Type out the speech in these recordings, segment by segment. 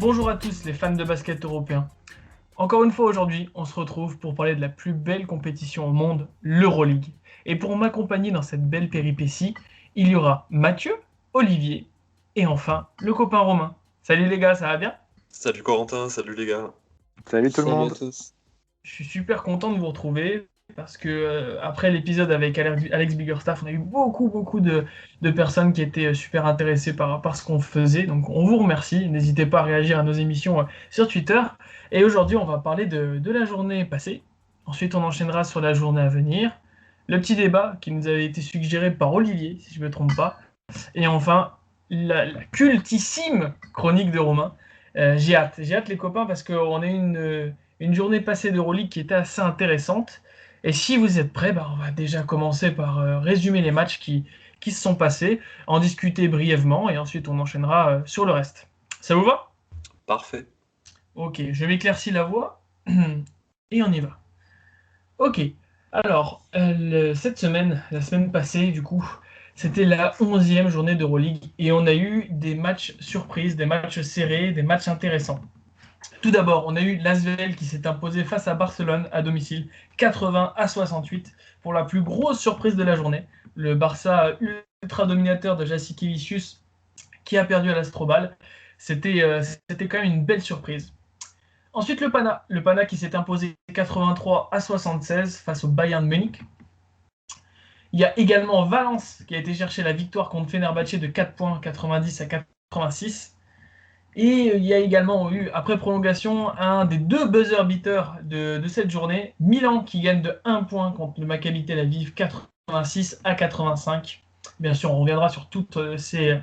Bonjour à tous les fans de basket européen. Encore une fois aujourd'hui, on se retrouve pour parler de la plus belle compétition au monde, l'Euroleague. Et pour m'accompagner dans cette belle péripétie, il y aura Mathieu, Olivier et enfin le copain Romain. Salut les gars, ça va bien? Salut Corentin, salut les gars. Salut tout le Salut à monde. tous. Je suis super content de vous retrouver parce que après l'épisode avec Alex Biggerstaff, on a eu beaucoup de personnes qui étaient super intéressées par ce qu'on faisait. Donc on vous remercie. N'hésitez pas à réagir à nos émissions sur Twitter. Et aujourd'hui, on va parler de la journée passée. Ensuite, on enchaînera sur la journée à venir. Le petit débat qui nous avait été suggéré par Olivier, si je ne me trompe pas. Et enfin, la cultissime chronique de Romain. J'ai hâte les copains parce qu'on a eu une journée passée d'Euroleague qui était assez intéressante. Et si vous êtes prêts, on va déjà commencer par résumer les matchs qui se sont passés, en discuter brièvement et ensuite on enchaînera sur le reste. Ça vous va? Parfait. Ok, je m'éclaircis la voix et on y va. Ok, alors cette semaine, la semaine passée du coup, c'était la 11e journée d'Euroleague et on a eu des matchs surprises, des matchs serrés, des matchs intéressants. Tout d'abord, on a eu l'Asvel qui s'est imposé face à Barcelone à domicile, 80-68, pour la plus grosse surprise de la journée. Le Barça ultra dominateur de Jassikevicius qui a perdu à l'Astrobal. C'était quand même une belle surprise. Ensuite, le Pana qui s'est imposé 83-76 face au Bayern Munich. Il y a également Valence qui a été chercher la victoire contre Fenerbahçe de 4 points, 90-86. Et il y a également eu, après prolongation, un des deux buzzer beaters de cette journée, Milan qui gagne de 1 point contre le Maccabi Tel Aviv, 86-85. Bien sûr, on reviendra sur toutes ces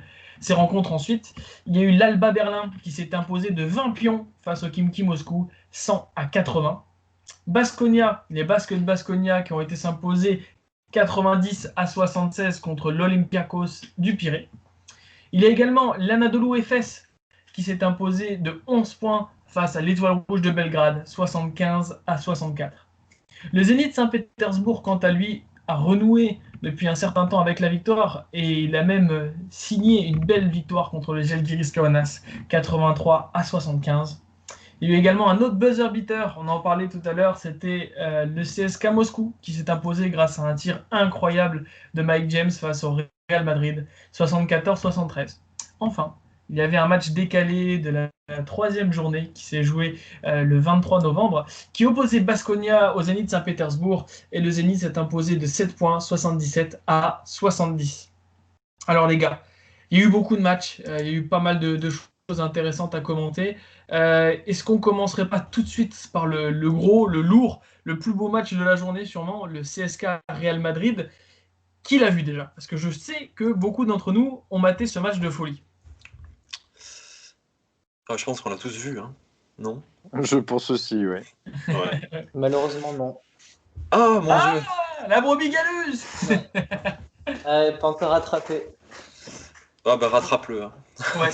rencontres ensuite. Il y a eu l'Alba Berlin qui s'est imposé de 20 pions face au Khimki Moscou, 100-80. Baskonia, les Basques de Baskonia qui ont été s'imposer 90-76 contre l'Olympiakos du Pirée. Il y a également l'Anadolu Efes qui s'est imposé de 11 points face à l'Étoile Rouge de Belgrade, 75-64. Le Zénith Saint-Pétersbourg, quant à lui, a renoué depuis un certain temps avec la victoire et il a même signé une belle victoire contre le Žalgiris Kaunas, 83-75. Il y a eu également un autre buzzer beater, on en parlait tout à l'heure, c'était le CSKA Moscou qui s'est imposé grâce à un tir incroyable de Mike James face au Real Madrid, 74-73. Enfin, il y avait un match décalé de la troisième journée qui s'est joué le 23 novembre, qui opposait Baskonia au Zénith Saint-Pétersbourg, et le Zénith s'est imposé de 7 points, 77-70. Alors les gars, il y a eu beaucoup de matchs, il y a eu pas mal de choses intéressantes à commenter. Est-ce qu'on commencerait pas tout de suite par le gros, le lourd, le plus beau match de la journée sûrement, le CSKA Real Madrid? Qui l'a vu déjà? Parce que je sais que beaucoup d'entre nous ont maté ce match de folie. Ah, je pense qu'on l'a tous vu, hein. Non? Je pense aussi, oui. Ouais. Malheureusement, non. Ah mon dieu! La brebis galeuse. Pas encore rattrapé. Ah bah rattrape-le, hein. Ouais.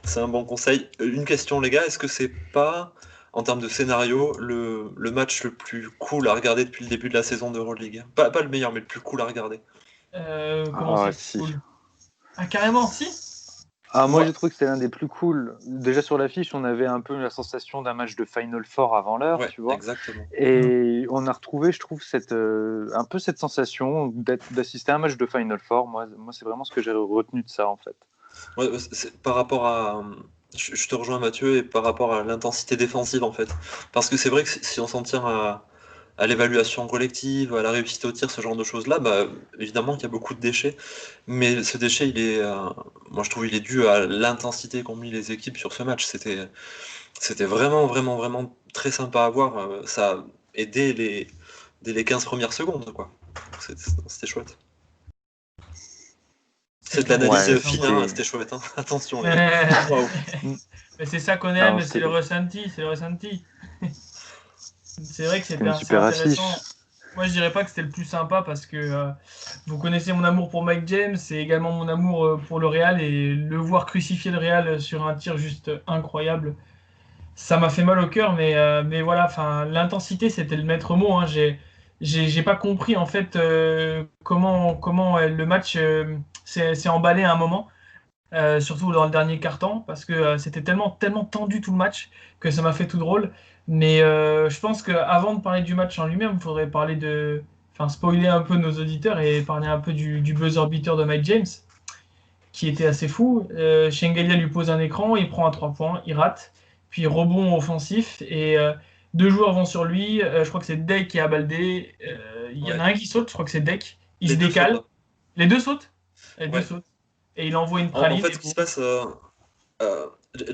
C'est un bon conseil. Une question les gars, est-ce que c'est pas, en termes de scénario, le match le plus cool à regarder depuis le début de la saison d'Euroleague? Pas le meilleur, mais le plus cool à regarder. Comment ça si. cool. Ah carrément, si. Moi Ouais. j'ai trouvé que c'était l'un des plus cool. Déjà sur l'affiche, on avait un peu la sensation d'un match de Final Four avant l'heure, Ouais, tu vois. exactement. Et on a retrouvé, je trouve, un peu cette sensation d'assister à un match de Final Four. Moi c'est vraiment ce que j'ai retenu de ça, en fait. Ouais, par rapport à. Je te rejoins Mathieu, et par rapport à l'intensité défensive en fait. Parce que c'est vrai que si on s'en tient à l'évaluation collective, à la réussite au tir, ce genre de choses-là, bah, évidemment qu'il y a beaucoup de déchets. Mais ce déchet, moi je trouve il est dû à l'intensité qu'ont mis les équipes sur ce match. C'était vraiment très sympa à voir. Ça a aidé dès les 15 premières secondes, quoi. C'était chouette. C'est de l'analyse Ouais, fine, c'était- hein, c'était chouette, hein. Attention, les gars. Waouh. Mais c'est ça qu'on Non, aime, c'est le ressenti, c'est le ressenti. C'est vrai que c'était c'était une assez super intéressant. affiche. Moi, je dirais pas que c'était le plus sympa parce que vous connaissez mon amour pour Mike James et également mon amour pour le Real et le voir crucifier le Real sur un tir juste incroyable, ça m'a fait mal au cœur. Mais voilà, enfin, l'intensité, c'était le maître mot. Hein. J'ai pas compris en fait comment le match s'est emballé à un moment. surtout dans le dernier quart-temps, parce que c'était tellement tendu tout le match que ça m'a fait tout drôle. Mais je pense qu'avant de parler du match en lui-même, il faudrait enfin, spoiler un peu nos auditeurs et parler un peu du buzzer beater de Mike James, qui était assez fou. Shengelia lui pose un écran, il prend un 3 points, il rate, puis rebond offensif, et deux joueurs vont sur lui. Je crois que c'est Deck et Abaldé. Il y en a un qui saute, je crois que c'est Deck. Il se Les deux sautent, décale. hein. Les deux sautent? Les deux Ouais. sautent. Et il envoie une En praline. fait, Et ce qui boum. se passe,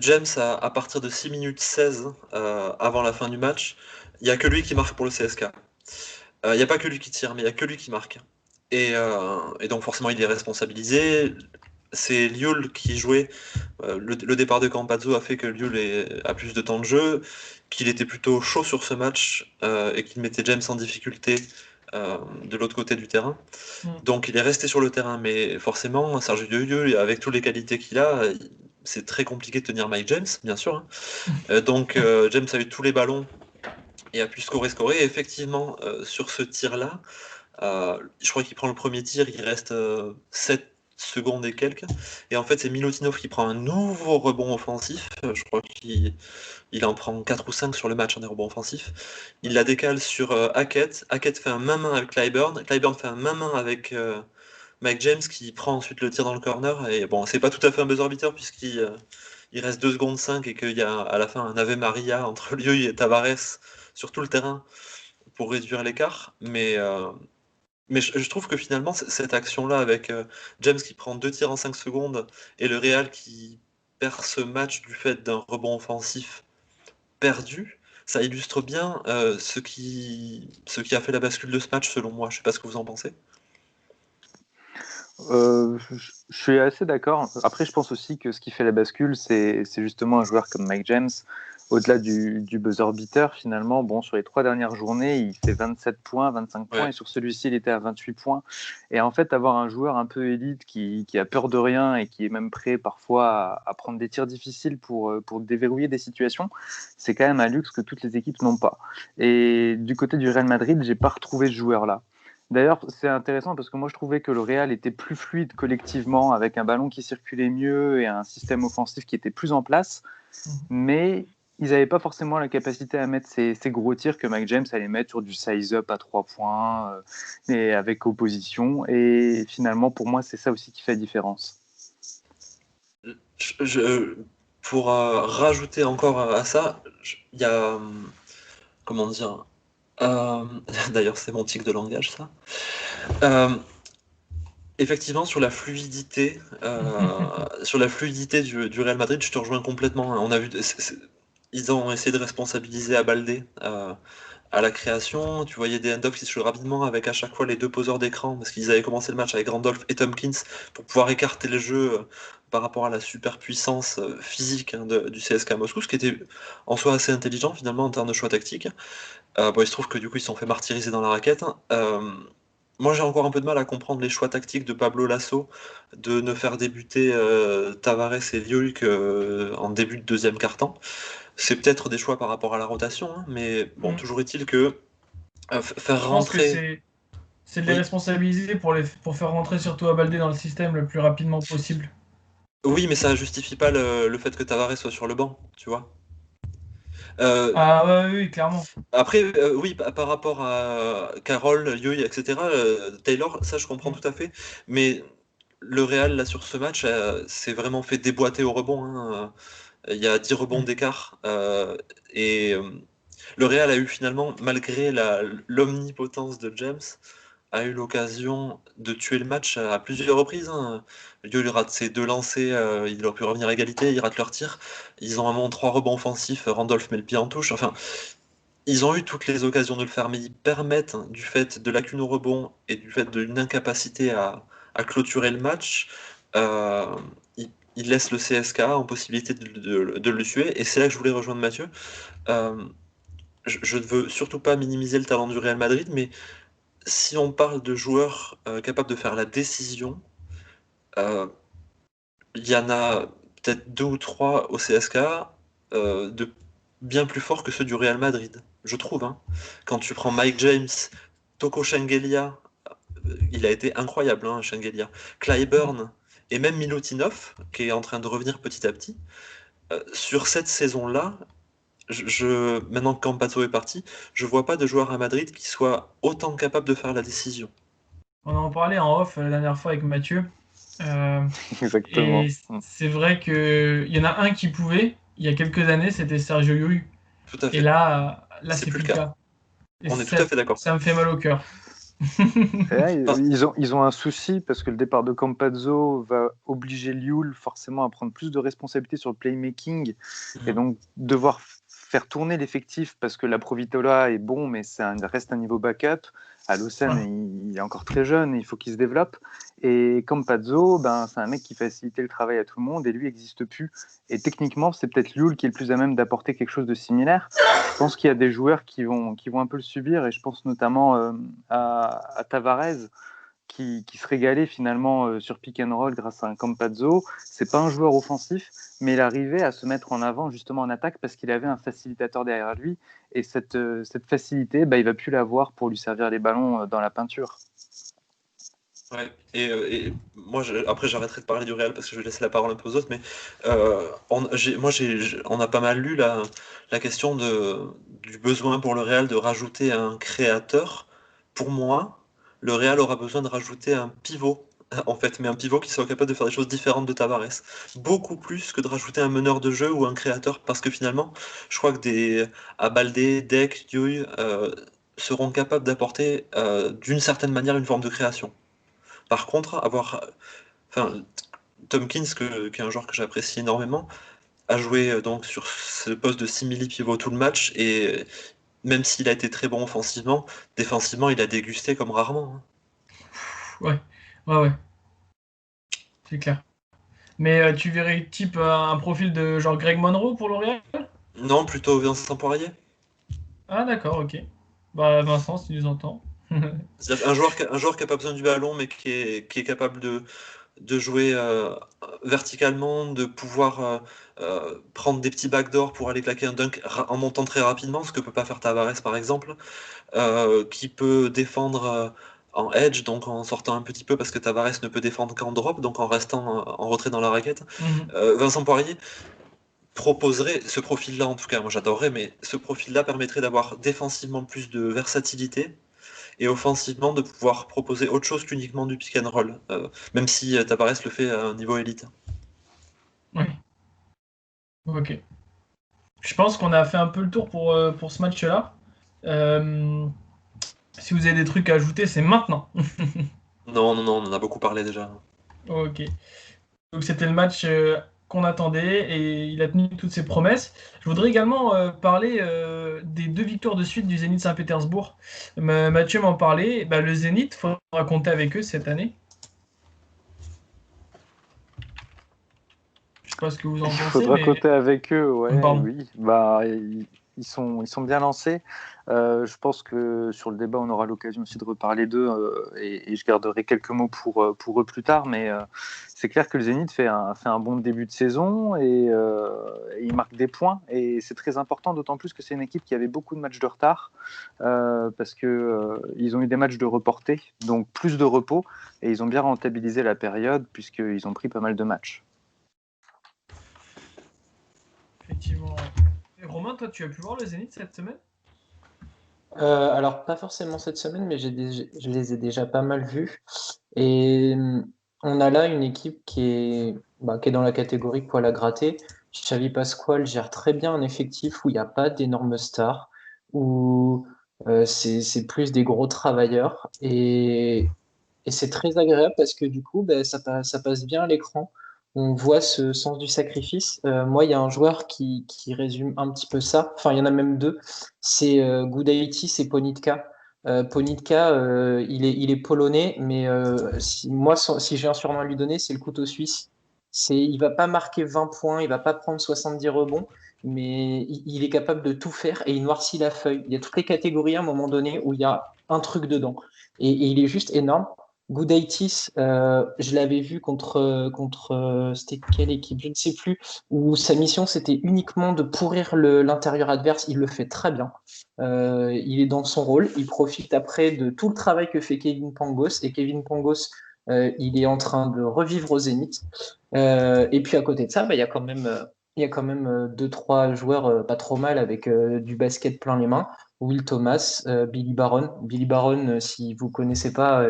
James, à partir de 6 minutes 16 avant la fin du match, il n'y a que lui qui marque pour le CSK. Il n'y a pas que lui qui tire, mais il n'y a que lui qui marque. Et donc forcément, il est responsabilisé. C'est Liul qui jouait. Le départ de Campazzo a fait que Liul a plus de temps de jeu, qu'il était plutôt chaud sur ce match et qu'il mettait James en difficulté de l'autre côté du terrain. Mm. Donc il est resté sur le terrain, mais forcément, Sergio Liul, avec toutes les qualités qu'il a, c'est très compliqué de tenir Mike James, bien sûr, hein. Donc James a eu tous les ballons et a pu scorer. Et effectivement, sur ce tir-là, je crois qu'il prend le premier tir, il reste 7 secondes et quelques. Et en fait, c'est Milutinov qui prend un nouveau rebond offensif. Je crois qu'il en prend 4 ou 5 sur le match, des rebonds offensifs. Il la décale sur Hackett. Hackett fait un main-main avec Clyburn. Clyburn fait un main-main avec Mike James qui prend ensuite le tir dans le corner. Et bon, c'est pas tout à fait un buzzer beater puisqu'il reste 2 secondes 5 et qu'il y a à la fin un Ave Maria entre Liu et Tavares sur tout le terrain pour réduire l'écart. Mais je trouve que finalement, cette action-là, avec James qui prend 2 tirs en 5 secondes et le Real qui perd ce match du fait d'un rebond offensif perdu, ça illustre bien ce qui a fait la bascule de ce match, selon moi. Je sais pas ce que vous en pensez. Je suis assez d'accord. Après, je pense aussi que ce qui fait la bascule, c'est justement un joueur comme Mike James. Au-delà du buzzer beater, finalement, bon, sur les 3 dernières journées, il fait 27 points, 25 points, Ouais. et sur celui-ci, il était à 28 points. Et en fait, avoir un joueur un peu élite qui a peur de rien et qui est même prêt parfois à prendre des tirs difficiles pour déverrouiller des situations, c'est quand même un luxe que toutes les équipes n'ont pas. Et du côté du Real Madrid, j'ai pas retrouvé ce joueur-là. D'ailleurs, c'est intéressant parce que moi, je trouvais que le Real était plus fluide collectivement, avec un ballon qui circulait mieux et un système offensif qui était plus en place. Mais ils n'avaient pas forcément la capacité à mettre ces gros tirs que Mike James allait mettre sur du size-up à 3 points et avec opposition. Et finalement, pour moi, c'est ça aussi qui fait la différence. Pour rajouter encore à ça, il y a... comment dire d'ailleurs, c'est mon tic de langage, ça. Effectivement, sur la fluidité du Real Madrid, je te rejoins complètement. On a vu, ils ont essayé de responsabiliser Abalde à la création. Tu voyais des hand-offs qui se jouaient rapidement avec à chaque fois les deux poseurs d'écran, parce qu'ils avaient commencé le match avec Randolph et Tompkins pour pouvoir écarter le jeu par rapport à la superpuissance physique du CSKA Moscou, ce qui était en soi assez intelligent finalement en termes de choix tactiques. Bon, il se trouve que du coup ils se sont fait martyriser dans la raquette. Moi j'ai encore un peu de mal à comprendre les choix tactiques de Pablo Lasso de ne faire débuter Tavares et Liu en début de deuxième quart-temps. C'est peut-être des choix par rapport à la rotation, hein, mais bon, toujours est-il que faire Je pense que rentrer... c'est de les Oui. responsabiliser pour faire rentrer surtout Abalde dans le système le plus rapidement possible. Oui, mais ça justifie pas le fait que Tavares soit sur le banc, tu vois. Ah ouais, oui, clairement. Après, oui, par rapport à Carroll, Liu, etc., Taylor, ça je comprends tout à fait, mais le Real, là, sur ce match, s'est vraiment fait déboîter au rebond, hein. Il y a 10 rebonds d'écart, et le Real a eu finalement, malgré l'omnipotence de James, a eu l'occasion de tuer le match à plusieurs reprises, hein. Liu, il rate ses 2 lancers, il aurait pu revenir à égalité, il rate leur tir. Ils ont un moment 3 rebonds offensifs, Randolph met le pied en touche, enfin... Ils ont eu toutes les occasions de le faire, mais ils permettent, du fait de lacunes au rebond et du fait d'une incapacité à clôturer le match, euh, ils laissent le CSKA en possibilité de le tuer. Et c'est là que je voulais rejoindre Mathieu. Je ne veux surtout pas minimiser le talent du Real Madrid, mais si on parle de joueurs capables de faire la décision, il y en a peut-être 2 ou 3 au CSKA de bien plus forts que ceux du Real Madrid, je trouve, hein. Quand tu prends Mike James, Toko Shengelia, il a été incroyable, hein, Shengelia. Clyburn et même Milutinov, qui est en train de revenir petit à petit, sur cette saison-là, maintenant que Campazzo est parti, je vois pas de joueur à Madrid qui soit autant capable de faire la décision. On en parlait en off la dernière fois avec Mathieu. Exactement. Et c'est vrai qu'il y en a un qui pouvait, il y a quelques années, c'était Sergio Llull. Tout à Et fait. là c'est plus plus le le cas. cas. Et On est tout à fait d'accord. Ça me fait mal au cœur. Et là, ils ont un souci parce que le départ de Campazzo va obliger Llull forcément à prendre plus de responsabilités sur le playmaking et donc devoir faire tourner l'effectif parce que la Provitola est bon, mais ça reste un niveau backup. À Lausanne, il est encore très jeune, il faut qu'il se développe. Et Campazzo, c'est un mec qui facilitait le travail à tout le monde et lui n'existe plus. Et techniquement, c'est peut-être Llull qui est le plus à même d'apporter quelque chose de similaire. Je pense qu'il y a des joueurs qui vont un peu le subir et je pense notamment à Tavares qui se régalait finalement sur pick and roll grâce à un Campazzo. C'est pas un joueur offensif, mais il arrivait à se mettre en avant justement en attaque parce qu'il avait un facilitateur derrière lui et cette facilité, il va plus l'avoir pour lui servir les ballons dans la peinture. Ouais. Et moi, après, j'arrêterai de parler du Real parce que je vais laisser la parole un peu aux autres, mais on a pas mal lu la question du besoin pour le Real de rajouter un créateur. Pour moi, le Real aura besoin de rajouter un pivot, en fait, mais un pivot qui soit capable de faire des choses différentes de Tavares. Beaucoup plus que de rajouter un meneur de jeu ou un créateur, parce que finalement, je crois que des Abalde, Dek, Diouy seront capables d'apporter d'une certaine manière une forme de création. Par contre, Tompkins, qui est un joueur que j'apprécie énormément, a joué donc sur ce poste de simili-pivot tout le match, et même s'il a été très bon offensivement, défensivement, il a dégusté comme rarement. Ouais. C'est clair. Mais tu verrais type un profil de genre Greg Monroe pour L'Oréal? Non, plutôt Vincent Poirier. Ah d'accord, ok. Bah Vincent, si tu nous entends. C'est-à-dire un joueur qui n'a pas besoin du ballon, mais qui est capable de jouer verticalement, de pouvoir prendre des petits backdoors pour aller claquer un dunk en montant très rapidement, ce que peut pas faire Tavares par exemple, qui peut défendre en edge, donc en sortant un petit peu parce que Tavares ne peut défendre qu'en drop, donc en restant en retrait dans la raquette. Vincent Poirier proposerait ce profil-là, en tout cas, moi j'adorerais, mais ce profil-là permettrait d'avoir défensivement plus de versatilité et offensivement de pouvoir proposer autre chose qu'uniquement du pick and roll, même si Tavares le fait à un niveau élite. Oui. Ok. Je pense qu'on a fait un peu le tour pour ce match-là. Si vous avez des trucs à ajouter, c'est maintenant. Non, on en a beaucoup parlé déjà. Ok. Donc c'était le match qu'on attendait et il a tenu toutes ses promesses. Je voudrais également parler des 2 victoires de suite du Zénith Saint-Pétersbourg. Mathieu m'en parlait. Le Zénith, il faudra compter avec eux cette année. Je sais pas ce que vous en pensez. Il faudra compter avec eux, ouais, Pardon. oui. Ils sont bien lancés. Je pense que sur le débat, on aura l'occasion aussi de reparler d'eux et je garderai quelques mots pour eux plus tard. Mais c'est clair que le Zénith fait un bon début de saison et il marque des points. Et c'est très important, d'autant plus que c'est une équipe qui avait beaucoup de matchs de retard parce qu'ils ont eu des matchs de reportés, donc plus de repos. Et ils ont bien rentabilisé la période puisqu'ils ont pris pas mal de matchs. Effectivement. Et Romain, toi, tu as pu voir le Zénith cette semaine? Alors, pas forcément cette semaine, mais je les ai déjà pas mal vus. Et on a là une équipe qui est dans la catégorie poil à gratter. Xavi Pascual gère très bien un effectif où il n'y a pas d'énormes stars, où c'est plus des gros travailleurs. Et c'est très agréable parce que du coup, ça passe bien à l'écran. On voit ce sens du sacrifice. Moi, il y a un joueur qui résume un petit peu ça. Enfin, il y en a même deux. C'est Gudaitis et Ponitka. Ponitka, il est polonais, mais si j'ai un surnom à lui donner, c'est le couteau suisse. Il va pas marquer 20 points, il va pas prendre 70 rebonds, mais il est capable de tout faire et il noircit la feuille. Il y a toutes les catégories à un moment donné où il y a un truc dedans. Et il est juste énorme. Gudaitis, je l'avais vu contre c'était quelle équipe, je ne sais plus, où sa mission c'était uniquement de pourrir l'intérieur adverse. Il le fait très bien. Il est dans son rôle. Il profite après de tout le travail que fait Kevin Pangos. Et Kevin Pangos, Il est en train de revivre au Zénith. Et puis à côté de ça, il y a quand même deux, trois joueurs pas trop mal avec du basket plein les mains. Will Thomas, Billy Baron. Billy Baron, si vous connaissez pas,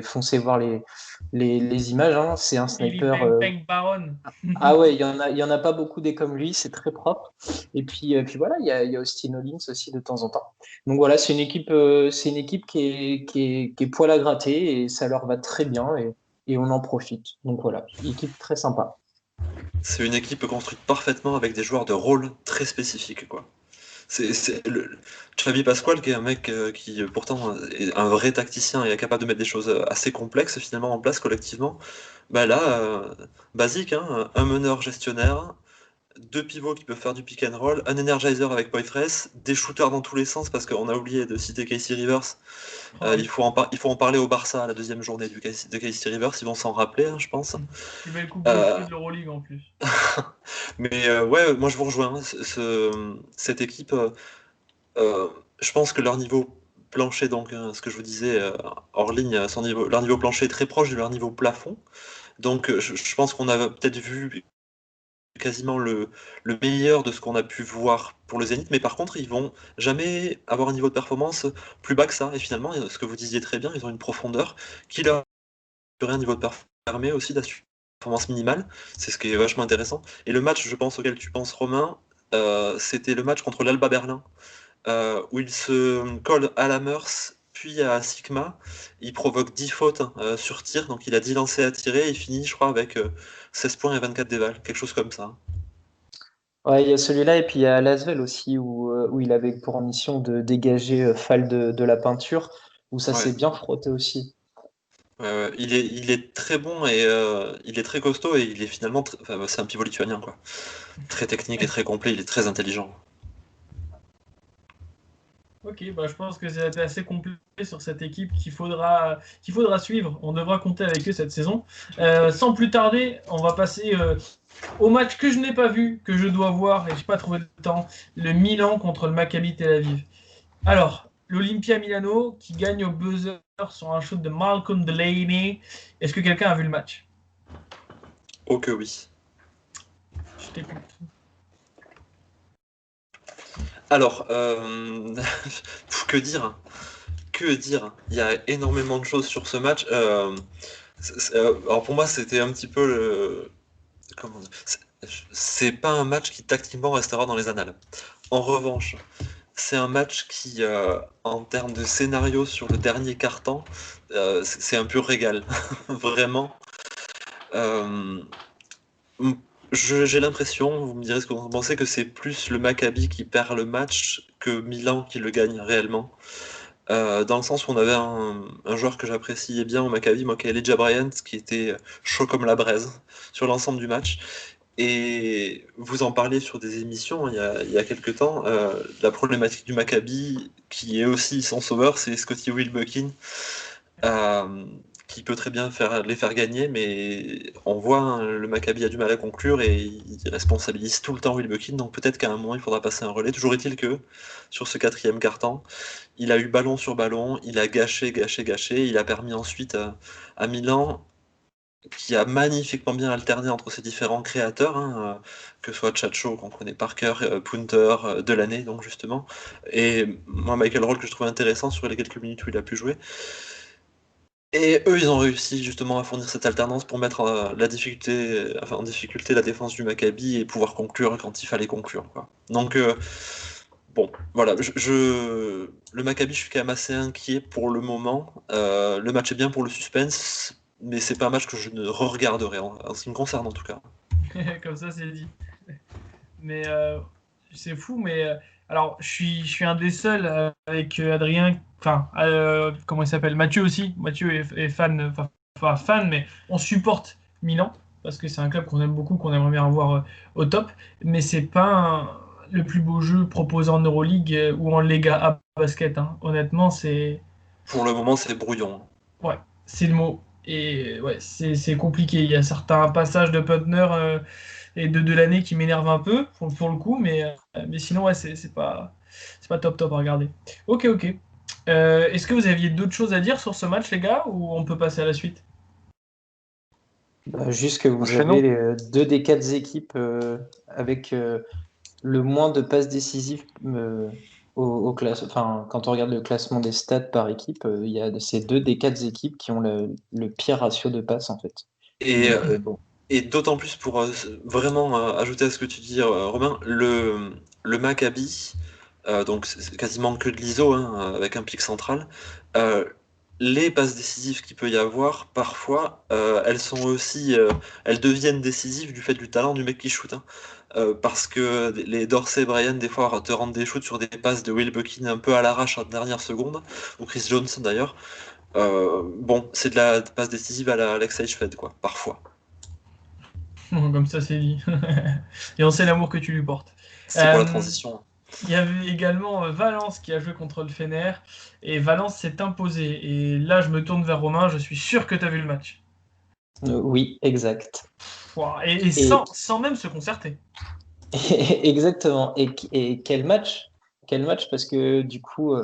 foncez voir les images. Hein. C'est un Billy sniper. Bang Bang Baron. Ah ouais, il y en a pas beaucoup des comme lui, c'est très propre. Et puis voilà, il y a Austin Hollins aussi de temps en temps. Donc voilà, c'est une équipe qui est poil à gratter et ça leur va très bien et on en profite. Donc voilà, équipe très sympa. C'est une équipe construite parfaitement avec des joueurs de rôle très spécifiques, quoi. C'est Xavi Pascual qui est un mec qui pourtant est un vrai tacticien et est capable de mettre des choses assez complexes finalement en place collectivement. Bah là, basique, hein, un meneur gestionnaire, deux pivots qui peuvent faire du pick and roll, un energizer avec Poitras, des shooters dans tous les sens parce qu'on a oublié de citer Casey Rivers. Oh, Il faut en parler au Barça à la deuxième journée de Casey Rivers, ils vont s'en rappeler, hein, je pense. plus belle coupe de Euh, cheveux de l'Euroleague en plus. mais ouais, moi je vous rejoins. Cette équipe, euh, je pense que leur niveau plancher, donc ce que je vous disais hors ligne, leur niveau plancher est très proche de leur niveau plafond. Donc je pense qu'on a peut-être vu quasiment le meilleur de ce qu'on a pu voir pour le Zénith, mais par contre, ils vont jamais avoir un niveau de performance plus bas que ça. Et finalement, ce que vous disiez très bien, ils ont une profondeur qui leur un niveau de performance permet aussi d'assurer une performance minimale. C'est ce qui est vachement intéressant. Et le match, je pense, auquel tu penses, Romain, c'était le match contre l'Alba Berlin, où il se colle à la Meurs, puis à Sigma. Il provoque 10 fautes sur tir, donc il a 10 lancers à tirer, et il finit, je crois, avec 16 points et 24 dévals, quelque chose comme ça. Ouais, il y a celui-là et puis il y a Lasvel aussi où il avait pour mission de dégager Fall de la peinture, où ça Ouais. s'est bien frotté aussi. Ouais, ouais. Il est très bon et il est très costaud et il est finalement, enfin, c'est un pivot lituanien quoi. Très technique et très complet, il est très intelligent. Ok, bah, je pense que c'est assez complet sur cette équipe qu'il faudra suivre. On devra compter avec eux cette saison. Sans plus tarder, on va passer au match que je n'ai pas vu, que je dois voir et je n'ai pas trouvé le temps. Le Milan contre le Maccabi Tel Aviv. Alors, l'Olympia Milano qui gagne au buzzer sur un shoot de Malcolm Delaney. Est-ce que quelqu'un a vu le match? Oh que oui. Je t'écoute. Alors, que dire? Que dire? Il y a énormément de choses sur ce match. Alors pour moi, c'était un petit peu le. Comment dire? C'est pas un match qui tactiquement restera dans les annales. En revanche, c'est un match qui, en termes de scénario sur le dernier quart-temps, c'est un pur régal. Vraiment. Euh, j'ai l'impression, vous me direz ce que vous en pensez, que c'est plus le Maccabi qui perd le match que Milan qui le gagne réellement. Dans le sens où on avait un joueur que j'appréciais bien au Maccabi, moi, qui est Elijah Bryant, qui était chaud comme la braise sur l'ensemble du match. Et vous en parliez sur des émissions il y a quelques temps, la problématique du Maccabi, qui est aussi son sauveur, c'est Scotty Wilbekin, euh, qui peut très bien les faire gagner, mais on voit hein, le Maccabi a du mal à conclure et il responsabilise tout le temps Wilbekin, donc peut-être qu'à un moment il faudra passer un relais. Toujours est-il que sur ce quatrième quart-temps, il a eu ballon sur ballon, il a gâché, gâché, gâché, il a permis ensuite à Milan qui a magnifiquement bien alterné entre ces différents créateurs, hein, que ce soit Chacho, qu'on connaît par cœur, Punter, Delaney, donc justement, et moi Michael Roll que je trouve intéressant sur les quelques minutes où il a pu jouer. Et eux, ils ont réussi justement à fournir cette alternance pour mettre en difficulté la défense du Maccabi et pouvoir conclure quand il fallait conclure, quoi. Donc, bon, voilà, le Maccabi, je suis quand même assez inquiet pour le moment. Le match est bien pour le suspense, mais c'est pas un match que je ne re-regarderai, en ce qui me concerne en tout cas. Comme ça, c'est dit. Mais c'est fou, mais alors je suis un des seuls avec Adrien, enfin comment il s'appelle, Mathieu aussi. Mathieu est fan, enfin pas fan, mais on supporte Milan parce que c'est un club qu'on aime beaucoup, qu'on aimerait bien avoir au top. Mais c'est pas le plus beau jeu proposé en Euroleague ou en Lega A basket. Hein. Honnêtement, c'est Pour le moment, c'est brouillon. ouais, c'est le mot. Et ouais, c'est compliqué. Il y a certains passages de Putner et de l'année qui m'énervent un peu pour le coup, mais sinon ouais, c'est pas top top à regarder. Ok, ok. Est-ce que vous aviez d'autres choses à dire sur ce match, les gars, ou on peut passer à la suite? Juste que vous Enchaînons. avez 2 des 4 équipes avec le moins de passes décisives enfin, quand on regarde le classement des stats par équipe, il y a ces 2 des 4 équipes qui ont le pire ratio de passes en fait. Et, Donc, euh, bon. et d'autant plus pour vraiment ajouter à ce que tu dis, Romain, le Maccabi, donc c'est quasiment que de l'ISO, hein, avec un pic central. euh, les passes décisives qu'il peut y avoir, parfois, elles sont aussi, elles deviennent décisives du fait du talent du mec qui shoot, hein. Parce que les Dorsey et Bryan, des fois, te rendent des shoots sur des passes de Will Buckley un peu à l'arrache en dernière seconde, ou Chris Johnson d'ailleurs. Bon, c'est de la passe décisive à la Alex Fed, quoi, parfois. Bon, comme ça, c'est dit. Et on sait l'amour que tu lui portes. C'est pour la Euh, transition. Il y avait également Valence qui a joué contre le Fener. Et Valence s'est imposé. Et là, je me tourne vers Romain. Je suis sûr que tu as vu le match. Oui, exact. Pouah, et Et sans même se concerter. exactement. Et quel match parce que du coup,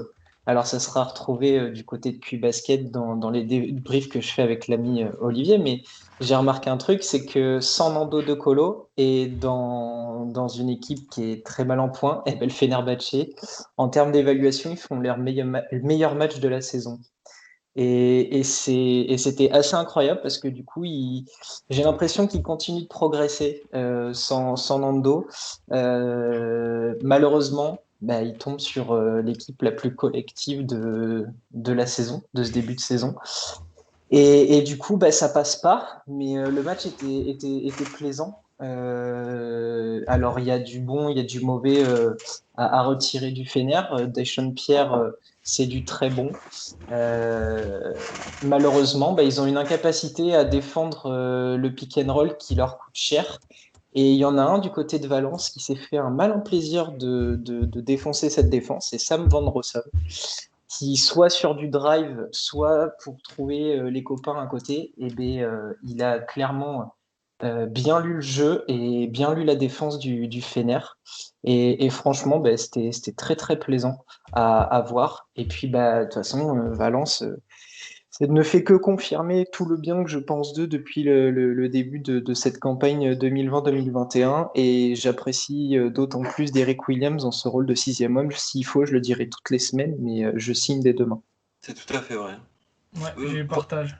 alors ça sera retrouvé du côté de QBasket dans les débriefs que je fais avec l'ami Olivier, mais j'ai remarqué un truc, c'est que sans Nando De Colo et dans une équipe qui est très mal en point, et ben, le Fenerbahçe, en termes d'évaluation, ils font leur meilleur match de la saison. Et c'était assez incroyable parce que du coup, j'ai l'impression qu'il continue de progresser sans Nando. Malheureusement, bah, il tombe sur l'équipe la plus collective de la saison, de ce début de saison. Et du coup, bah, ça passe pas, mais le match était plaisant. Alors, il y a du bon, il y a du mauvais à retirer du Fener. Deschamps Pierre, c'est du très bon. Euh, Malheureusement, bah, ils ont une incapacité à défendre le pick and roll qui leur coûte cher. Et il y en a un du côté de Valence qui s'est fait un malin plaisir de défoncer cette défense, c'est Sam Van Rossum, qui soit sur du drive, soit pour trouver les copains à côté, et ben, il a clairement bien lu le jeu et bien lu la défense du Fener. Et franchement, ben, c'était très très plaisant à voir. Et puis, bah, de toute façon, Valence, ça ne fait que confirmer tout le bien que je pense d'eux depuis le début de cette campagne 2020-2021. Et j'apprécie d'autant plus d'Eric Williams dans ce rôle de 6e homme. S'il faut, je le dirai toutes les semaines, mais je signe dès demain. C'est tout à fait vrai. Ouais, Euh, j'ai partage.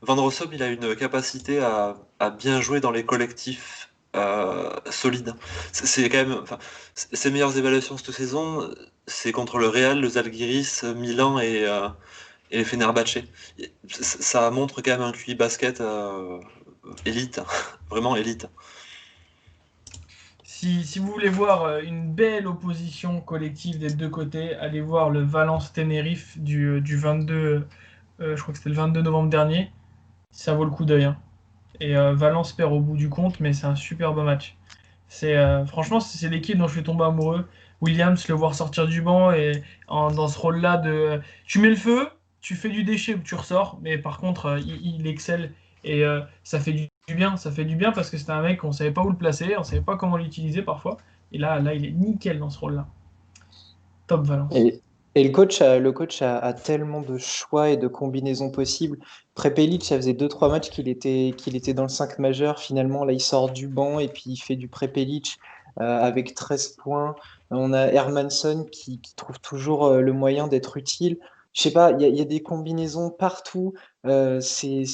Van Rossum, il a une capacité à bien jouer dans les collectifs solides. C'est quand même, enfin, ses meilleures évaluations cette saison, c'est contre le Real, le Zalgiris, Milan et les Fenerbahçe. Ça montre quand même un QI basket élite, vraiment élite. Si vous voulez voir une belle opposition collective des deux côtés, allez voir le Valence-Tenerife du 22, je crois que c'était le 22 novembre dernier. Ça vaut le coup d'œil, hein. Et Valence perd au bout du compte, mais c'est un super beau match. Franchement, c'est l'équipe dont je suis tombé amoureux. Williams, le voir sortir du banc et dans ce rôle-là tu mets le feu, tu fais du déchet ou tu ressors, mais par contre, il excelle et ça fait du bien. Ça fait du bien parce que c'était un mec, on savait pas où le placer, on savait pas comment l'utiliser parfois. Et là, il est nickel dans ce rôle-là. Top Valence. Et le coach a tellement de choix et de combinaisons possibles. Prepelic, ça faisait 2-3 matchs qu'il était dans le 5 majeur. Finalement, là, il sort du banc et puis il fait du Prepelic avec 13 points. On a Hermanson qui trouve toujours le moyen d'être utile. Je sais pas, il y a des combinaisons partout. C'est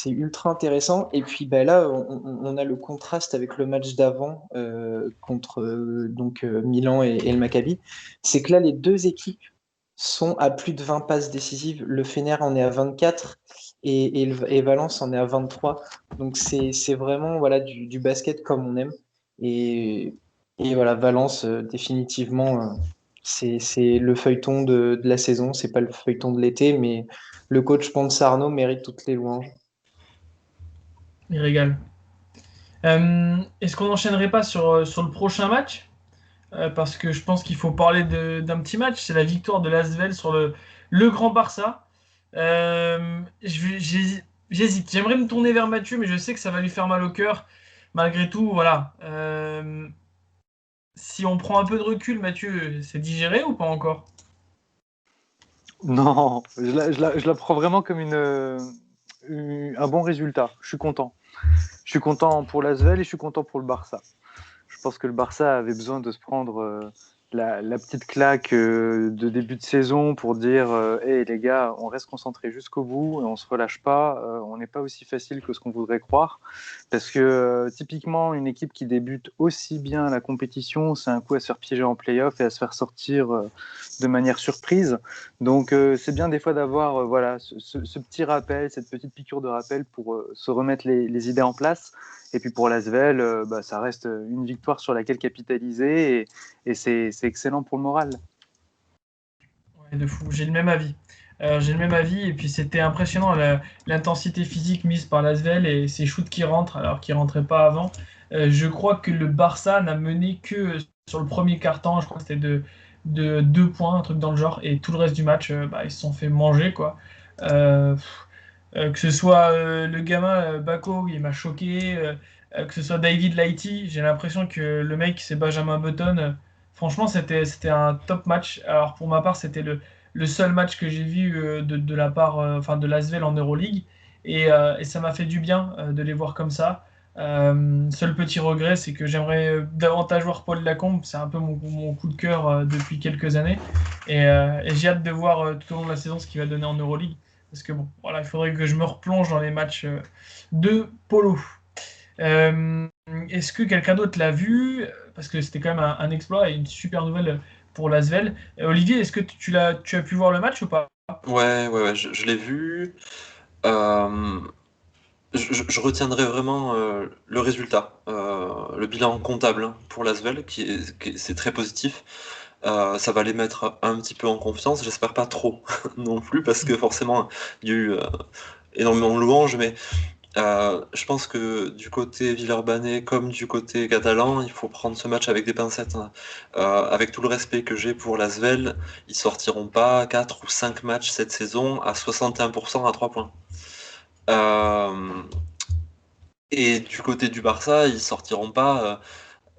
ultra intéressant. Et puis bah, là, on a le contraste avec le match d'avant contre Milan et le Maccabi. C'est que là, les deux équipes sont à plus de 20 passes décisives. Le Fener en est à 24 et Valence en est à 23. Donc c'est vraiment voilà, du basket comme on aime. Et, et voilà, Valence, définitivement, c'est le feuilleton de la saison. C'est pas le feuilleton de l'été, mais le coach Ponsarno mérite toutes les louanges. Il régale. Est-ce qu'on n'enchaînerait pas sur le prochain match? Parce que je pense qu'il faut parler d'un petit match. C'est la victoire de l'Asvel sur le Grand Barça. J'hésite. J'aimerais me tourner vers Mathieu, mais je sais que ça va lui faire mal au cœur. Malgré tout, voilà. Si on prend un peu de recul, Mathieu, c'est digéré ou pas encore? Non, je la prends vraiment comme un bon résultat. Je suis content. Je suis content pour l'Asvel et je suis content pour le Barça. Je pense que le Barça avait besoin de se prendre la petite claque de début de saison pour dire hey, les gars, on reste concentrés jusqu'au bout et on se relâche pas. On n'est pas aussi facile que ce qu'on voudrait croire. Parce que typiquement, une équipe qui débute aussi bien la compétition, c'est un coup à se faire piéger en play-off et à se faire sortir de manière surprise. Donc c'est bien des fois d'avoir voilà, ce petit rappel, cette petite piqûre de rappel pour se remettre les idées en place. Et puis pour l'Asvel, ça reste une victoire sur laquelle capitaliser et c'est excellent pour le moral. Ouais, de fou, j'ai le même avis. J'ai le même avis, et puis c'était impressionnant l'intensité physique mise par l'Asvel et ces shoots qui rentrent alors qu'ils ne rentraient pas avant. Je crois que le Barça n'a mené que sur le premier quart-temps, je crois que c'était de 2 points, un truc dans le genre, et tout le reste du match, ils se sont fait manger, quoi. Que ce soit le gamin Bako, il m'a choqué, que ce soit David Lighty, j'ai l'impression que le mec, c'est Benjamin Button. Franchement, c'était un top match. Alors pour ma part, c'était le seul match que j'ai vu de la part enfin de l'Asvel en Euroleague. Et ça m'a fait du bien de les voir comme ça. Seul petit regret, c'est que j'aimerais davantage voir Paul Lacombe. C'est un peu mon coup de cœur depuis quelques années. Et j'ai hâte de voir tout au long de la saison ce qu'il va donner en Euroleague. Parce que bon, voilà, il faudrait que je me replonge dans les matchs de polo. Euh, Est-ce que quelqu'un d'autre l'a vu? Parce que c'était quand même un exploit et une super nouvelle pour l'Asvel. Olivier, est-ce que tu as pu voir le match ou pas? Ouais, je l'ai vu. Euh, je retiendrai vraiment le résultat, le bilan comptable hein, pour l'Asvel, c'est très positif. Ça va les mettre un petit peu en confiance, j'espère pas trop non plus, parce que forcément, il y a eu énormément de louanges, mais je pense que du côté villeurbanais comme du côté catalan, il faut prendre ce match avec des pincettes, hein. Avec tout le respect que j'ai pour l'Asvel, ils sortiront pas 4 ou 5 matchs cette saison à 61% à 3 points. Euh, et du côté du Barça, ils sortiront pas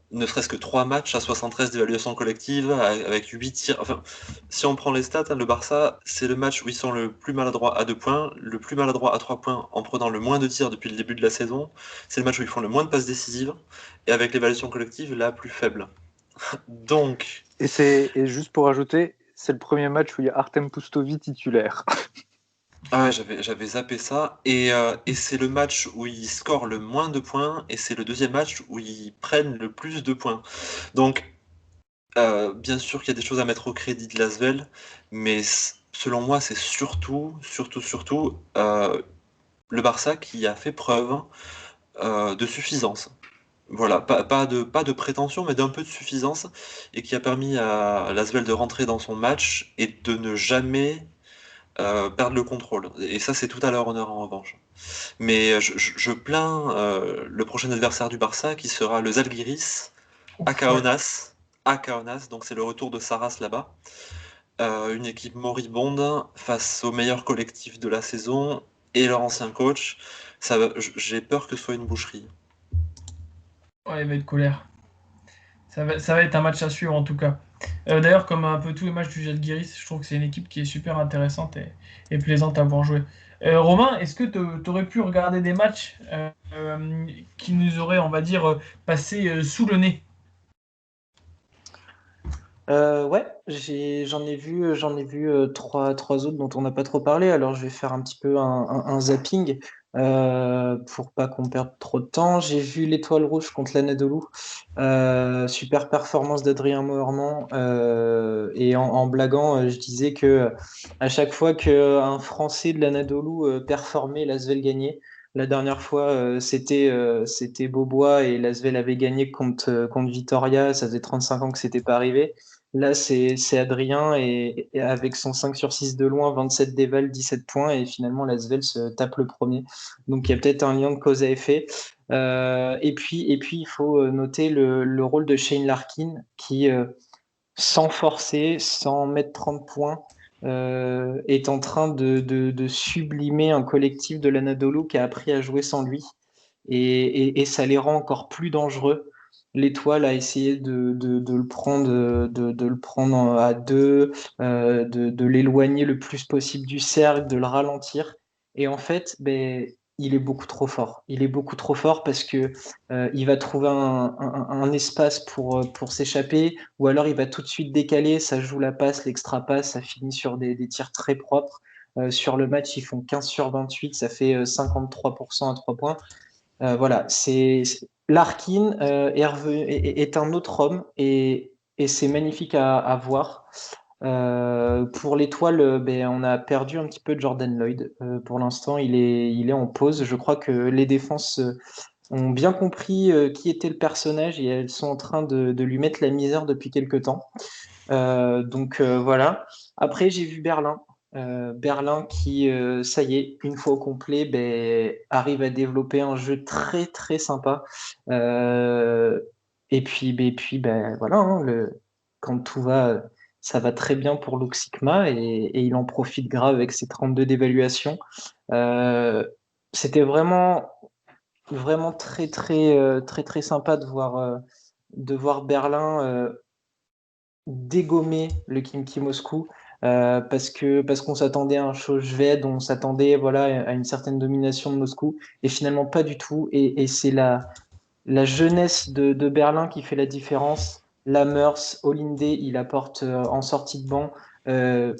ne serait-ce que 3 matchs à 73 d'évaluation collective, avec 8 tirs. Enfin, si on prend les stats, hein, le Barça, c'est le match où ils sont le plus maladroit à 2 points, le plus maladroit à 3 points en prenant le moins de tirs depuis le début de la saison. C'est le match où ils font le moins de passes décisives, et avec l'évaluation collective la plus faible. Donc, Et juste pour ajouter, c'est le premier match où il y a Artem Pustovi titulaire. ah ouais, j'avais zappé ça. Et c'est le match où ils scorent le moins de points, et c'est le deuxième match où ils prennent le plus de points. Donc, bien sûr qu'il y a des choses à mettre au crédit de Lasvel, mais selon moi, c'est surtout le Barça qui a fait preuve de suffisance. Voilà, pas de prétention, mais d'un peu de suffisance, et qui a permis à Lasvel de rentrer dans son match et de ne jamais perdre le contrôle. Et ça, c'est tout à leur honneur en revanche. Mais je plains le prochain adversaire du Barça, qui sera le Zalgiris à Ouf, ouais. Kaunas. À Kaunas, donc c'est le retour de Saras là-bas. Une équipe moribonde face au meilleur collectif de la saison et leur ancien coach. J'ai peur que ce soit une boucherie. Ouais, il va être colère. Ça va être un match à suivre en tout cas. D'ailleurs, comme un peu tous les matchs du Žalgiris, je trouve que c'est une équipe qui est super intéressante et plaisante à voir jouer. Romain, est-ce que tu aurais pu regarder des matchs qui nous auraient, on va dire, passé sous le nez? Ouais, j'en ai vu trois autres dont on n'a pas trop parlé. Alors je vais faire un petit peu un zapping pour pas qu'on perde trop de temps. J'ai vu l'Étoile Rouge contre l'Anadolu. Super performance d'Adrien Moerman. Et en blaguant, je disais que à chaque fois qu'un Français de l'Anadolu performait, l'Asvel gagnait. La dernière fois, c'était Beaubois et l'Asvel avait gagné contre Vitoria. Ça faisait 35 ans que c'était pas arrivé. Là, c'est Adrien et avec son 5 sur 6 de loin, 27 déval, 17 points et finalement l'Asvel se tape le premier. Donc il y a peut-être un lien de cause à effet. Et puis il faut noter le rôle de Shane Larkin qui, sans forcer, sans mettre 30 points, est en train de sublimer un collectif de l'Anadolu qui a appris à jouer sans lui. Et ça les rend encore plus dangereux. L'Étoile a essayé de le prendre à deux, de l'éloigner le plus possible du cercle, de le ralentir. Et en fait, ben, il est beaucoup trop fort. Il est beaucoup trop fort parce que il va trouver un espace pour s'échapper, ou alors il va tout de suite décaler, ça joue la passe, l'extra passe, ça finit sur des tirs très propres. Sur le match, ils font 15 sur 28, ça fait 53% à 3 points. Voilà, Larkin est un autre homme et c'est magnifique à voir. Pour l'étoile, ben, on a perdu un petit peu Jordan Lloyd. Pour l'instant, il est en pause. Je crois que les défenses ont bien compris qui était le personnage et elles sont en train de lui mettre la misère depuis quelque temps. Donc voilà. Après, j'ai vu Berlin. Berlin qui, ça y est, une fois au complet, ben, arrive à développer un jeu très très sympa. Et puis ben, voilà, hein, quand tout va, ça va très bien pour l'Oxygma et il en profite grave avec ses 32 d'évaluation. C'était vraiment, vraiment très très très très sympa de voir Berlin dégommer le Khimki Moscou parce qu'on s'attendait à un show Shved, on s'attendait voilà à une certaine domination de Moscou et finalement pas du tout et c'est la jeunesse de Berlin qui fait la différence. Lammers, Olinde, il apporte en sortie de banc.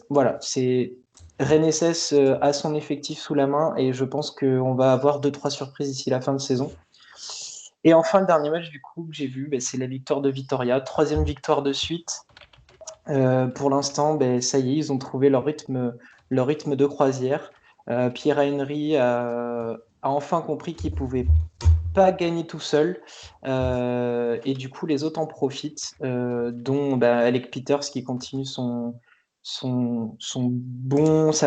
Voilà, c'est Renesses a son effectif sous la main et je pense qu'on va avoir 2-3 surprises d'ici la fin de saison. Et enfin, le dernier match du coup que j'ai vu, ben, c'est la victoire de Vitoria, 3e victoire de suite. Pour l'instant, ben, ça y est, ils ont trouvé leur rythme de croisière. Pierre-Henry a enfin compris qu'il pouvait pas gagner tout seul. Et du coup, les autres en profitent, dont Alec Peters qui continue sa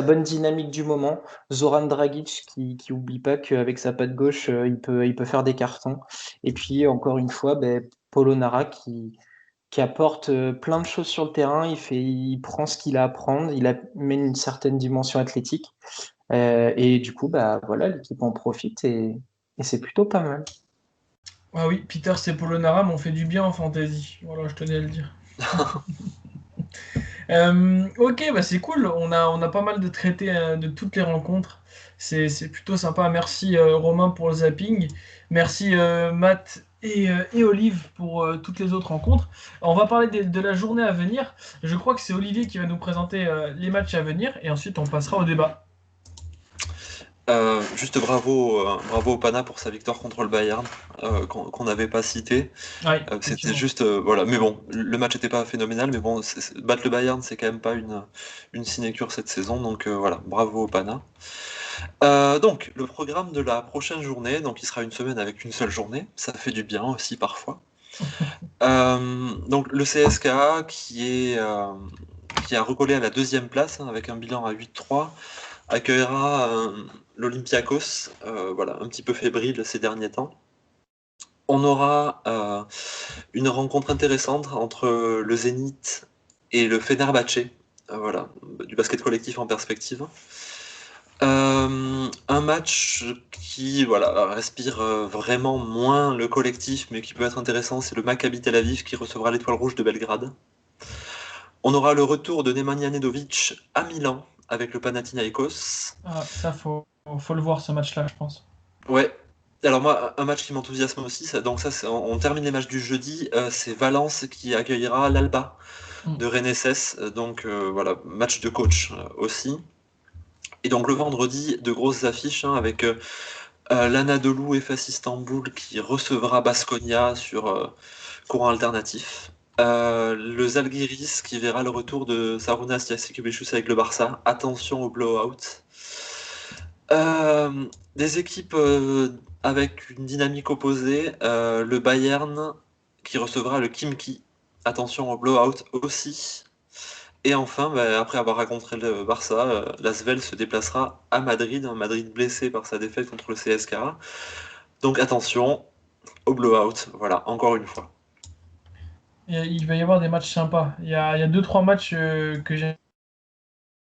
bonne dynamique du moment. Zoran Dragic qui oublie pas qu'avec sa patte gauche, il peut faire des cartons. Et puis, encore une fois, Polonara qui apporte plein de choses sur le terrain. Il prend ce qu'il a à prendre, il amène une certaine dimension athlétique. Et du coup, voilà, l'équipe en profite et c'est plutôt pas mal. Ah oui, Peters et Polonara m'ont fait du bien en fantasy. Voilà, je tenais à le dire. Ok, bah c'est cool. On a pas mal de traités de toutes les rencontres. C'est plutôt sympa. Merci Romain pour le zapping. Merci Matt et Olive pour toutes les autres rencontres. On va parler de la journée à venir. Je crois que c'est Olivier qui va nous présenter les matchs à venir et ensuite on passera au débat. Juste bravo au Pana pour sa victoire contre le Bayern, qu'on n'avait pas cité. Ouais, C'était effectivement. juste, voilà. Mais bon, le match n'était pas phénoménal, mais bon, battre le Bayern, c'est quand même pas une sinécure cette saison, donc voilà, bravo au Pana. Donc, le programme de la prochaine journée, donc il sera une semaine avec une seule journée, ça fait du bien aussi parfois. Donc le CSKA qui a recollé à la 2e place, hein, avec un bilan à 8-3, accueillera l'Olympiakos, voilà, un petit peu fébrile ces derniers temps. On aura une rencontre intéressante entre le Zénith et le Fenerbahçe, voilà, du basket collectif en perspective. Un match qui voilà, respire vraiment moins le collectif, mais qui peut être intéressant, c'est le Maccabi Tel Aviv qui recevra l'Étoile Rouge de Belgrade. On aura le retour de Nemanja Nedovic à Milan avec le Panathinaikos. Ah, ça, faut le voir ce match-là, je pense. Ouais. Alors moi, un match qui m'enthousiasme aussi, donc ça, on termine les matchs du jeudi, c'est Valence qui accueillera l'Alba de Renesses, donc voilà, match de coach aussi. Et donc le vendredi, de grosses affiches, hein, avec l'Anadolu Efes Istanbul qui recevra Baskonia sur courant alternatif. Le Zalgiris qui verra le retour de Sarunas Jasikevičius avec le Barça. Attention au blowout. Des équipes avec une dynamique opposée. Le Bayern qui recevra le Khimki. Attention au blowout aussi. Et enfin, après avoir rencontré le Barça, l'Asvel se déplacera à Madrid. Madrid blessé par sa défaite contre le CSKA. Donc attention au blowout. Voilà, encore une fois. Il va y avoir des matchs sympas. Il y a 2-3 matchs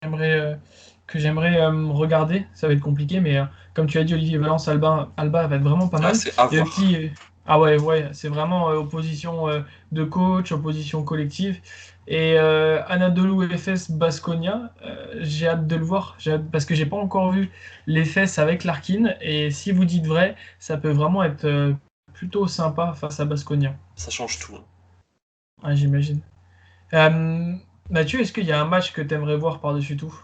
j'aimerais, que j'aimerais regarder. Ça va être compliqué, mais comme tu as dit, Olivier Valence, Alba va être vraiment pas Ah, mal. c'est à Il y a le voir. petit, Ah ouais, c'est vraiment opposition de coach, opposition collective. Et Anadolu Efes Baskonia, j'ai hâte de le voir, parce que j'ai pas encore vu les Efes avec Larkin. Et si vous dites vrai, ça peut vraiment être plutôt sympa face à Baskonia. Ça change tout, hein. Ah, j'imagine. Euh, Mathieu, est-ce qu'il y a un match que tu aimerais voir par-dessus tout?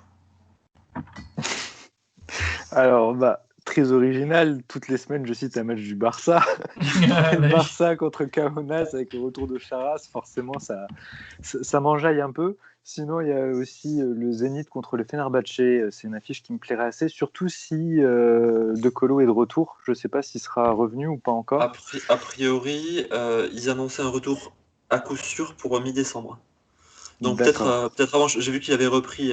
Alors, très original, toutes les semaines, je cite un match du Barça. Ah, bah oui. Barça contre Kaunas avec le retour de Charas, forcément, ça m'enjaille un peu. Sinon, il y a aussi le Zénith contre le Fenerbahçe. C'est une affiche qui me plairait assez, surtout si De Colo est de retour. Je ne sais pas s'il sera revenu ou pas encore. A priori, ils annonçaient un retour à coup sûr pour mi-décembre. Donc D'accord. peut-être avant, j'ai vu qu'il avait repris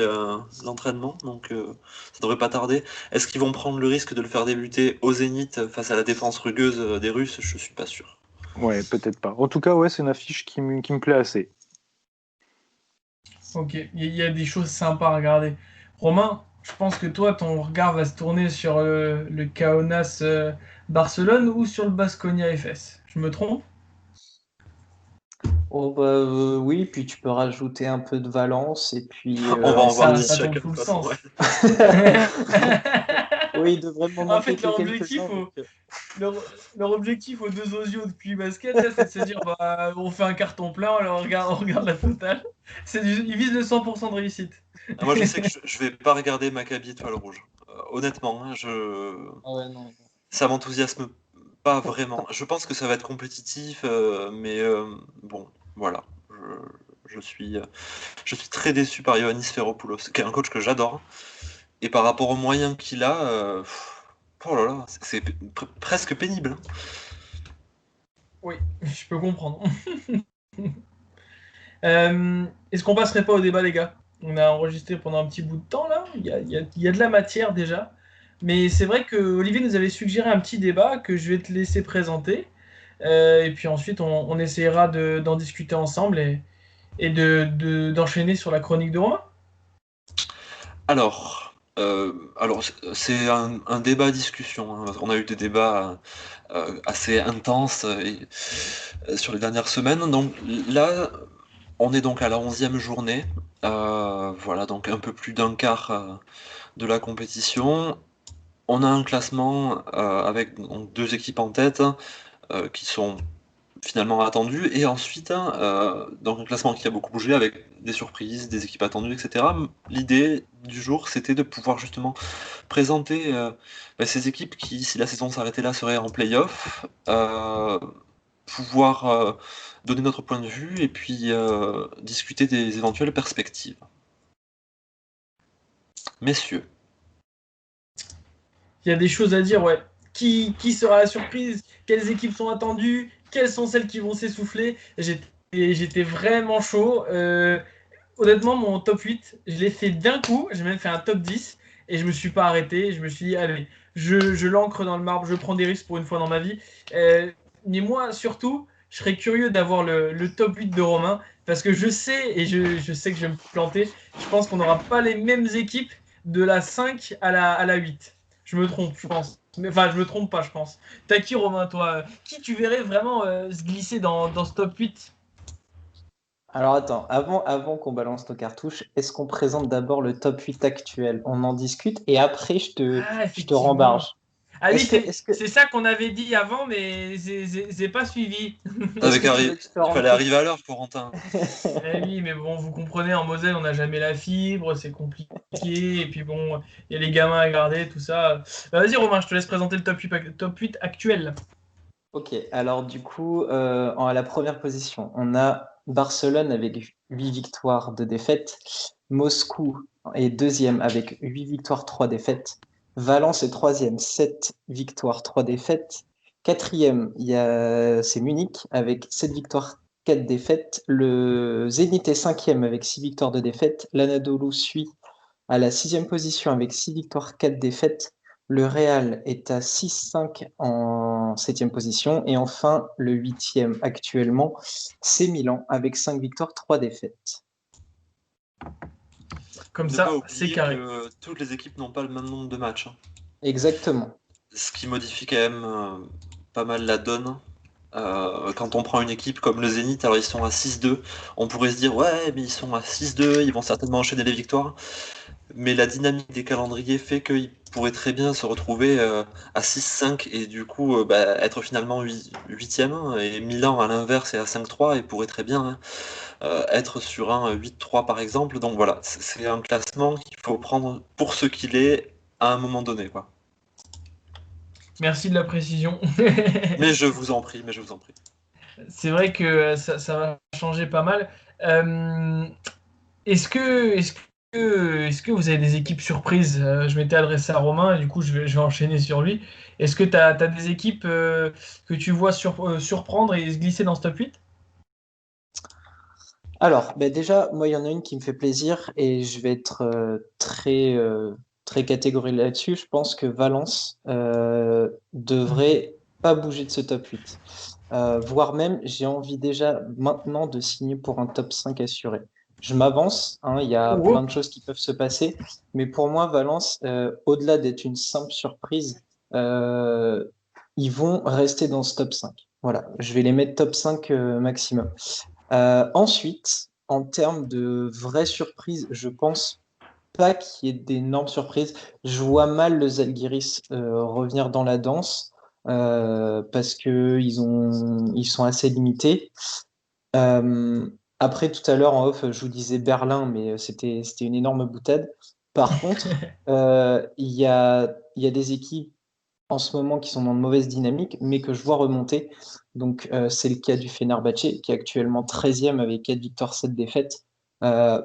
l'entraînement, donc ça devrait pas tarder. Est-ce qu'ils vont prendre le risque de le faire débuter au Zénith face à la défense rugueuse des Russes? Je suis pas sûr. Ouais, peut-être pas. En tout cas, ouais, c'est une affiche qui me plaît assez. Ok, il y a des choses sympas à regarder. Romain, je pense que toi, ton regard va se tourner sur le Kaunas Barcelone ou sur le Baskonia FS. Je me trompe? Oh, bah, oui, puis tu peux rajouter un peu de Valence et puis On va en voir Ça, 10 ça tombe chacun de sous toute le façon, ouais. sens. oui, il devrait m'en En manquer fait, que quelques-uns. leur, leur objectif aux deux osios depuis basket, là, c'est de se dire, bah, on fait un carton plein, alors on regarde la totale. Ils visent le 100% de réussite. Ah, moi, je sais que je vais pas regarder Maccabi Étoile Rouge. Honnêtement, hein, Ah ouais, non. ça m'enthousiasme pas vraiment. Je pense que ça va être compétitif, mais bon, voilà. Je suis très déçu par Ioannis Ferropoulos, qui est un coach que j'adore. Et par rapport aux moyens qu'il a, oh là là, c'est presque pénible, hein. Oui, je peux comprendre. Est-ce qu'on passerait pas au débat, les gars? On a enregistré pendant un petit bout de temps, là. Il y a de la matière déjà. Mais c'est vrai que Olivier nous avait suggéré un petit débat que je vais te laisser présenter. Et puis ensuite, on essaiera d'en discuter ensemble et d'enchaîner sur la chronique de Romain. Alors c'est un débat-discussion, hein. On a eu des débats assez intenses sur les dernières semaines. Donc là, on est donc à la 11e journée. Voilà, donc un peu plus d'un quart de la compétition. On a un classement avec donc, deux équipes en tête qui sont finalement attendues. Et ensuite, donc un classement qui a beaucoup bougé avec des surprises, des équipes attendues, etc. L'idée du jour, c'était de pouvoir justement présenter ces équipes qui, si la saison s'arrêtait là, seraient en play-off, pouvoir donner notre point de vue et puis discuter des éventuelles perspectives. Messieurs, Il y a des choses à dire, ouais. Qui sera la surprise? Quelles équipes sont attendues? Quelles sont celles qui vont s'essouffler? J'étais vraiment chaud. Honnêtement, mon top 8, je l'ai fait d'un coup. J'ai même fait un top 10 et je me suis pas arrêté. Je me suis dit, allez, je l'ancre dans le marbre, je prends des risques pour une fois dans ma vie. Mais moi, surtout, je serais curieux d'avoir le top 8 de Romain parce que je sais, et je sais que je vais me planter, je pense qu'on n'aura pas les mêmes équipes de la 5 à la 8. Je me trompe, je pense. Mais, enfin, je me trompe pas, je pense. T'as qui, Romain, toi? Qui tu verrais vraiment se glisser dans ce top 8? Alors attends, avant qu'on balance nos cartouches, est-ce qu'on présente d'abord le top 8 actuel? On en discute et après Ah, je te effectivement. rembarge. Ah oui, Est-ce que, c'est ça qu'on avait dit avant, mais c'est pas suivi. est-ce que tu veux que je te il rende fallait compte? arriver à l'heure, Corentin. Eh oui, mais bon, vous comprenez, en Moselle, on n'a jamais la fibre, c'est compliqué. Et puis bon, il y a les gamins à garder, tout ça. Vas-y, Romain, je te laisse présenter le top 8 actuel. Ok, alors du coup, à la première position, on a Barcelone avec 8 victoires, 2 défaites. Moscou est deuxième avec 8 victoires, 3 défaites. Valence est troisième, 7 victoires, 3 défaites. Quatrième, c'est Munich avec 7 victoires, 4 défaites. Le Zénith est cinquième avec 6 victoires, 2 défaites. L'Anadolu suit à la sixième position avec 6 victoires, 4 défaites. Le Real est à 6-5 en septième position. Et enfin, le huitième actuellement, c'est Milan avec 5 victoires, 3 défaites. Comme Ne pas ça, c'est oublier carré. que toutes les équipes n'ont pas le même nombre de matchs, hein. Exactement. Ce qui modifie quand même pas mal la donne. Quand on prend une équipe comme le Zénith, alors ils sont à 6-2, on pourrait se dire ouais, mais ils sont à 6-2, ils vont certainement enchaîner les victoires. Mais la dynamique des calendriers fait qu'ils pourraient très bien se retrouver à 6-5 et du coup être finalement 8e. Et Milan, à l'inverse, est à 5-3 et pourrait très bien être sur un 8-3 par exemple. Donc voilà, c'est un classement qu'il faut prendre pour ce qu'il est à un moment donné, quoi. Merci de la précision. Mais je vous en prie, mais je vous en prie. C'est vrai que ça va changer pas mal. Euh, est-ce que vous avez des équipes surprises? Je m'étais adressé à Romain et du coup je vais enchaîner sur lui. Est-ce que tu as des équipes que tu vois surprendre et se glisser dans ce top 8? Alors, ben déjà, moi, il y en a une qui me fait plaisir et je vais être très catégorique là-dessus. Je pense que Valence devrait pas bouger de ce top 8. Voire même, j'ai envie déjà maintenant de signer pour un top 5 assuré. Je m'avance, hein, il y a Oh, plein de choses qui peuvent se passer, mais pour moi, Valence, au-delà d'être une simple surprise, euh, ils vont rester dans ce top 5. Voilà, je vais les mettre top 5 maximum. Ensuite, en termes de vraies surprises, je pense pas qu'il y ait d'énormes surprises. Je vois mal le Zalgiris revenir dans la danse parce que ils sont assez limités. Euh, Après, tout à l'heure en off, je vous disais Berlin, mais c'était une énorme boutade. Par contre, il y a des équipes en ce moment qui sont dans de mauvaises dynamiques, mais que je vois remonter. Donc, c'est le cas du Fenerbahçe, qui est actuellement 13e avec 4 victoires, 7 défaites.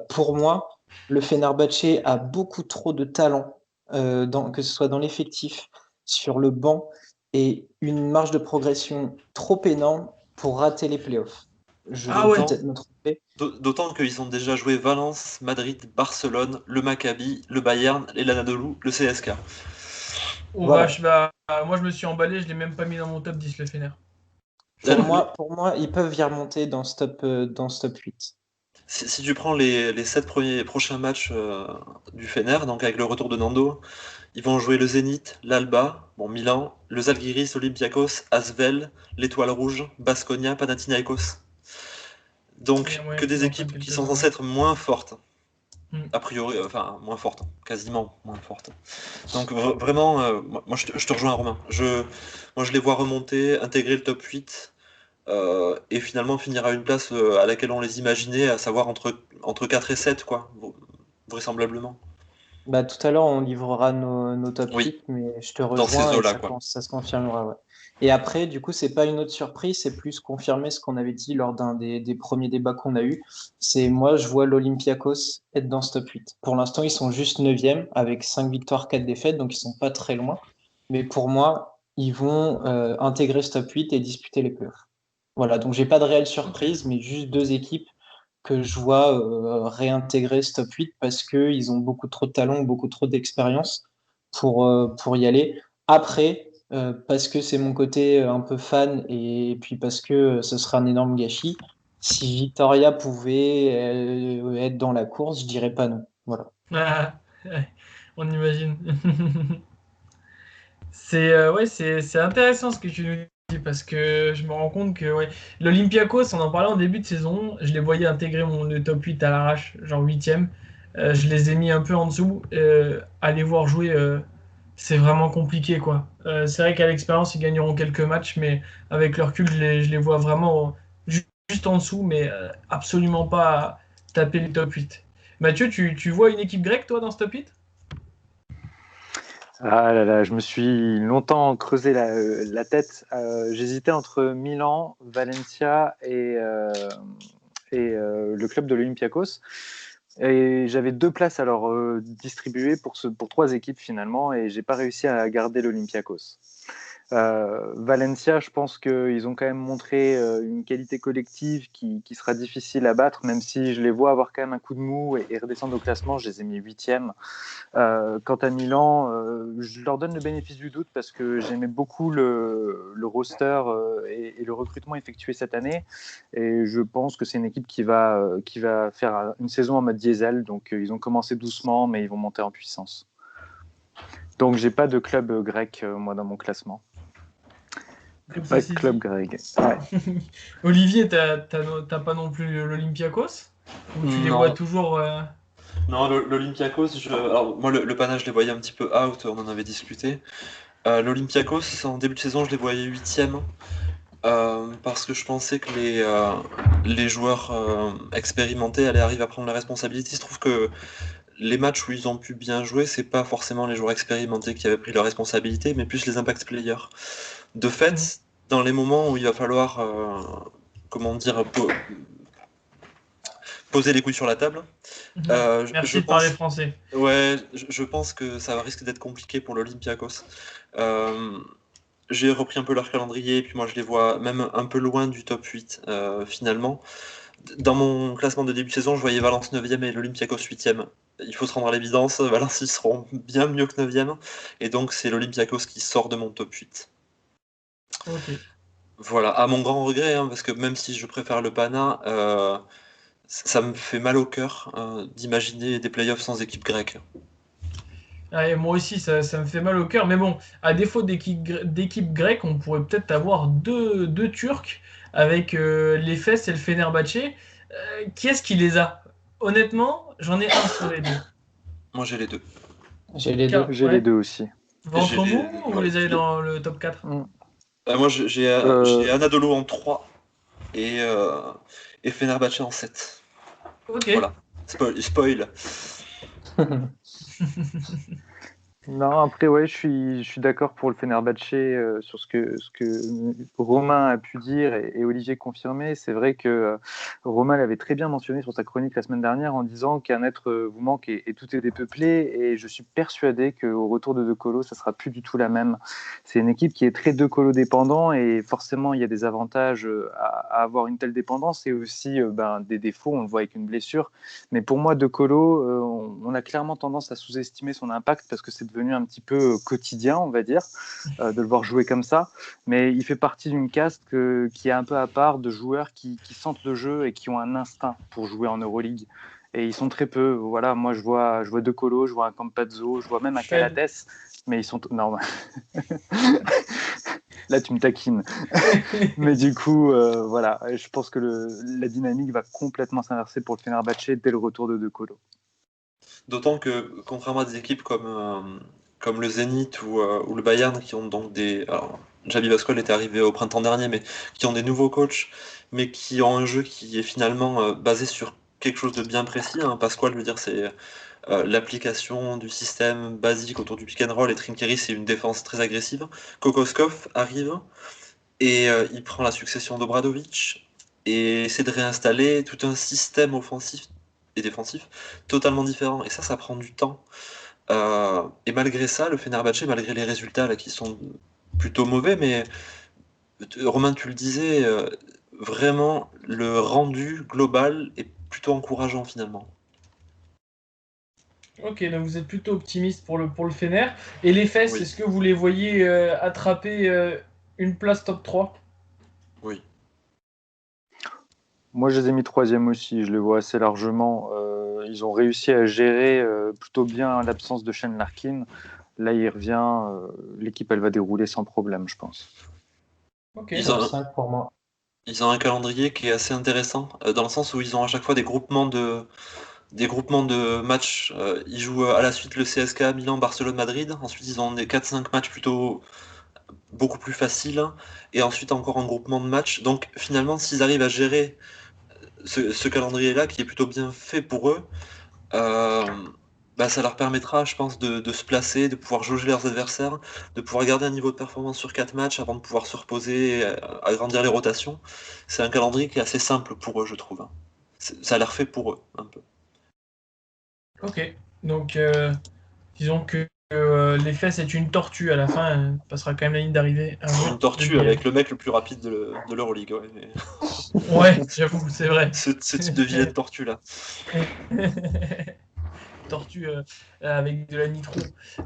Pour moi, le Fenerbahçe a beaucoup trop de talent, que ce soit dans l'effectif, sur le banc, et une marge de progression trop énorme pour rater les playoffs. Je vais ah ouais. peut-être me tromper. D'autant qu'ils ont déjà joué Valence, Madrid, Barcelone, le Maccabi, le Bayern, et l'Anadolu, le CSK. Oh Voilà. vache, bah, moi je me suis emballé, je l'ai même pas mis dans mon top 10 le Fener. Pour moi, ils peuvent y remonter dans ce top 8. Si tu prends les 7 prochains matchs du Fener, donc avec le retour de Nando, ils vont jouer le Zénith, l'Alba, bon, Milan, le Zalgiris, Olympiakos, Asvel, l'Étoile Rouge, Baskonia, Panathinaikos. Il y a Donc moyen que des qu'ils en prennent équipes qui sont quelques-uns, censées ouais. être moins fortes, Hmm. a priori, enfin moins fortes, quasiment moins fortes. Donc vraiment, moi je te rejoins Romain. Moi je les vois remonter, intégrer le top 8 et finalement finir à une place à laquelle on les imaginait, à savoir entre 4 et 7 quoi, vraisemblablement. Bah, tout à l'heure, on livrera nos top Oui, 8, mais je te dans ces rejoins et eaux-là, quoi. ça se confirmera. Ouais. Et après, du coup, c'est pas une autre surprise, c'est plus confirmer ce qu'on avait dit lors d'un des premiers débats qu'on a eu. C'est moi, je vois l'Olympiakos être dans ce top 8. Pour l'instant, ils sont juste 9e avec 5 victoires, 4 défaites, donc ils sont pas très loin. Mais pour moi, ils vont intégrer ce top 8 et disputer les playoffs. Voilà, donc j'ai pas de réelle Ok. surprise, mais juste deux équipes que je vois réintégrer ce top 8 parce qu'ils ont beaucoup trop de talent, beaucoup trop d'expérience pour y aller. Après, parce que c'est mon côté un peu fan et puis parce que ce sera un énorme gâchis, si Victoria pouvait être dans la course, je dirais pas non. Voilà. Ah, ouais, on imagine. Ouais, c'est intéressant ce que tu nous dis parce que je me rends compte que ouais, l'Olympiakos, on en parlait en début de saison, je les voyais intégrer le top 8 à l'arrache, genre 8e. Je les ai mis un peu en dessous. Aller voir jouer, c'est vraiment compliqué quoi. C'est vrai qu'à l'expérience, ils gagneront quelques matchs, mais avec le recul, je les vois vraiment juste en dessous, mais absolument pas taper le top 8. Mathieu, tu vois une équipe grecque toi dans ce top 8? Ah là là, je me suis longtemps creusé la tête. J'hésitais entre Milan, Valencia et le club de l'Olympiakos. Et j'avais deux places alors distribuées pour trois équipes finalement, et j'ai pas réussi à garder l'Olympiakos. Valencia, je pense qu'ils ont quand même montré une qualité collective qui sera difficile à battre, même si je les vois avoir quand même un coup de mou et redescendre au classement. Je les ai mis 8e. Quant à Milan, je leur donne le bénéfice du doute parce que j'aimais beaucoup le roster et le recrutement effectué cette année. Et je pense que c'est une équipe qui va faire une saison en mode diesel. Donc, ils ont commencé doucement, mais ils vont monter en puissance. Donc, j'ai pas de club grec, moi, dans mon classement. Comme ça, Ouais, c'est Club dit. Greg. Ouais. Olivier, t'as pas non plus l'Olympiakos? Ou tu les vois Non, toujours non, l'Olympiakos, alors moi le Pana je les voyais un petit peu out, on en avait discuté. L'Olympiakos, en début de saison, je les voyais huitième, parce que je pensais que les joueurs expérimentés allaient arriver à prendre la responsabilité. Il se trouve que les matchs où ils ont pu bien jouer, c'est pas forcément les joueurs expérimentés qui avaient pris leur responsabilité, mais plus les impact players. De Mhm. fait, dans les moments où il va falloir, comment dire, poser les couilles sur la table, Mhm. je Merci de parler pense, français. ouais, je pense que ça risque d'être compliqué pour l'Olympiakos. Euh, j'ai repris un peu leur calendrier, et puis moi je les vois même un peu loin du top 8 finalement. Dans mon classement de début de saison, je voyais Valence 9e et l'Olympiakos 8e. Il faut se rendre à l'évidence, Valence ils seront bien mieux que 9e, et donc c'est l'Olympiakos qui sort de mon top 8. Ok. Voilà, à mon grand regret, hein, parce que même si je préfère le Pana, ça me fait mal au cœur d'imaginer des playoffs sans équipe grecque. Ouais, moi aussi, ça me fait mal au cœur. Mais bon, à défaut d'équipe grecque, on pourrait peut-être avoir deux Turcs avec les Fesses et le Fenerbahçe. Qui est-ce qui les a? Honnêtement, j'en ai un sur les deux. Moi j'ai les deux. J'ai les deux. J'ai les Ouais. deux aussi. J'ai Ventre mou ou vous ouais, les avez dans le top 4? Mm. moi j'ai Euh, Anadolu en 3 et, euh, et Fenerbahçe en 7. Ok. Voilà. Spoil. Non, après, ouais, je suis d'accord pour le Fenerbahçe sur ce que Romain a pu dire et Olivier confirmé. C'est vrai que Romain l'avait très bien mentionné sur sa chronique la semaine dernière en disant qu'un être vous manque et tout est dépeuplé. Et je suis persuadé qu'au retour de De Colo, ça sera plus du tout la même. C'est une équipe qui est très De Colo dépendant et forcément, il y a des avantages à avoir une telle dépendance et aussi des défauts. On le voit avec une blessure. Mais pour moi, De Colo, on a clairement tendance à sous-estimer son impact parce que c'est devenu un petit peu quotidien, on va dire, de le voir jouer comme ça. Mais il fait partie d'une caste qui est un peu à part de joueurs qui sentent le jeu et qui ont un instinct pour jouer en Euroleague. Et ils sont très peu. Voilà, moi, je vois De Colo, je vois un Campazzo, je vois même un Fed. Calates, mais ils sont... Non, là, tu me taquines. Mais du coup, voilà, je pense que la dynamique va complètement s'inverser pour le Fenerbahçe dès le retour de Colo. D'autant que, contrairement à des équipes comme le Zénith ou le Bayern, qui ont donc des. Alors, Javi Pascual était arrivé au printemps dernier, mais qui ont des nouveaux coachs, mais qui ont un jeu qui est finalement basé sur quelque chose de bien précis. Hein. Pascual, je veux dire, c'est l'application du système basique autour du pick and roll, et Trinkery, c'est une défense très agressive. Kokoskov arrive et il prend la succession d'Obradovic et essaie de réinstaller tout un système offensif et défensif totalement différent. Et ça prend du temps. Et malgré ça, le Fenerbahçe, malgré les résultats là, qui sont plutôt mauvais, mais Romain, tu le disais, vraiment le rendu global est plutôt encourageant finalement. Ok, donc vous êtes plutôt optimiste pour le Fener. Et les Fesses, Oui, est-ce que vous les voyez attraper une place top 3? oui. Moi, je les ai mis troisième aussi, je les vois assez largement. Ils ont réussi à gérer plutôt bien l'absence de Shane Larkin. Là, il revient, l'équipe, elle va dérouler sans problème, je pense. Ok. Ils Top ont, 5 pour moi. ils ont un calendrier qui est assez intéressant, dans le sens où ils ont à chaque fois des groupements de matchs. Ils jouent à la suite le CSKA, Milan, Barcelone, Madrid. Ensuite, ils ont des 4-5 matchs plutôt beaucoup plus faciles. Et ensuite, encore un groupement de matchs. Donc, finalement, s'ils arrivent à gérer ce calendrier-là, qui est plutôt bien fait pour eux, euh, bah, ça leur permettra, je pense, de se placer, de pouvoir jauger leurs adversaires, de pouvoir garder un niveau de performance sur 4 matchs avant de pouvoir se reposer, et agrandir les rotations. C'est un calendrier qui est assez simple pour eux, je trouve. Hein. Ça a l'air fait pour eux, un peu. Ok. Donc, disons que les Fesses est une tortue à la fin. Elle passera quand même la ligne d'arrivée Une avant de tortue gagner. avec le mec le plus rapide de l'Euroleague. Ouais, mais Ouais, j'avoue, c'est vrai. ce type de vilaine tortue là. Tortue avec de la nitro.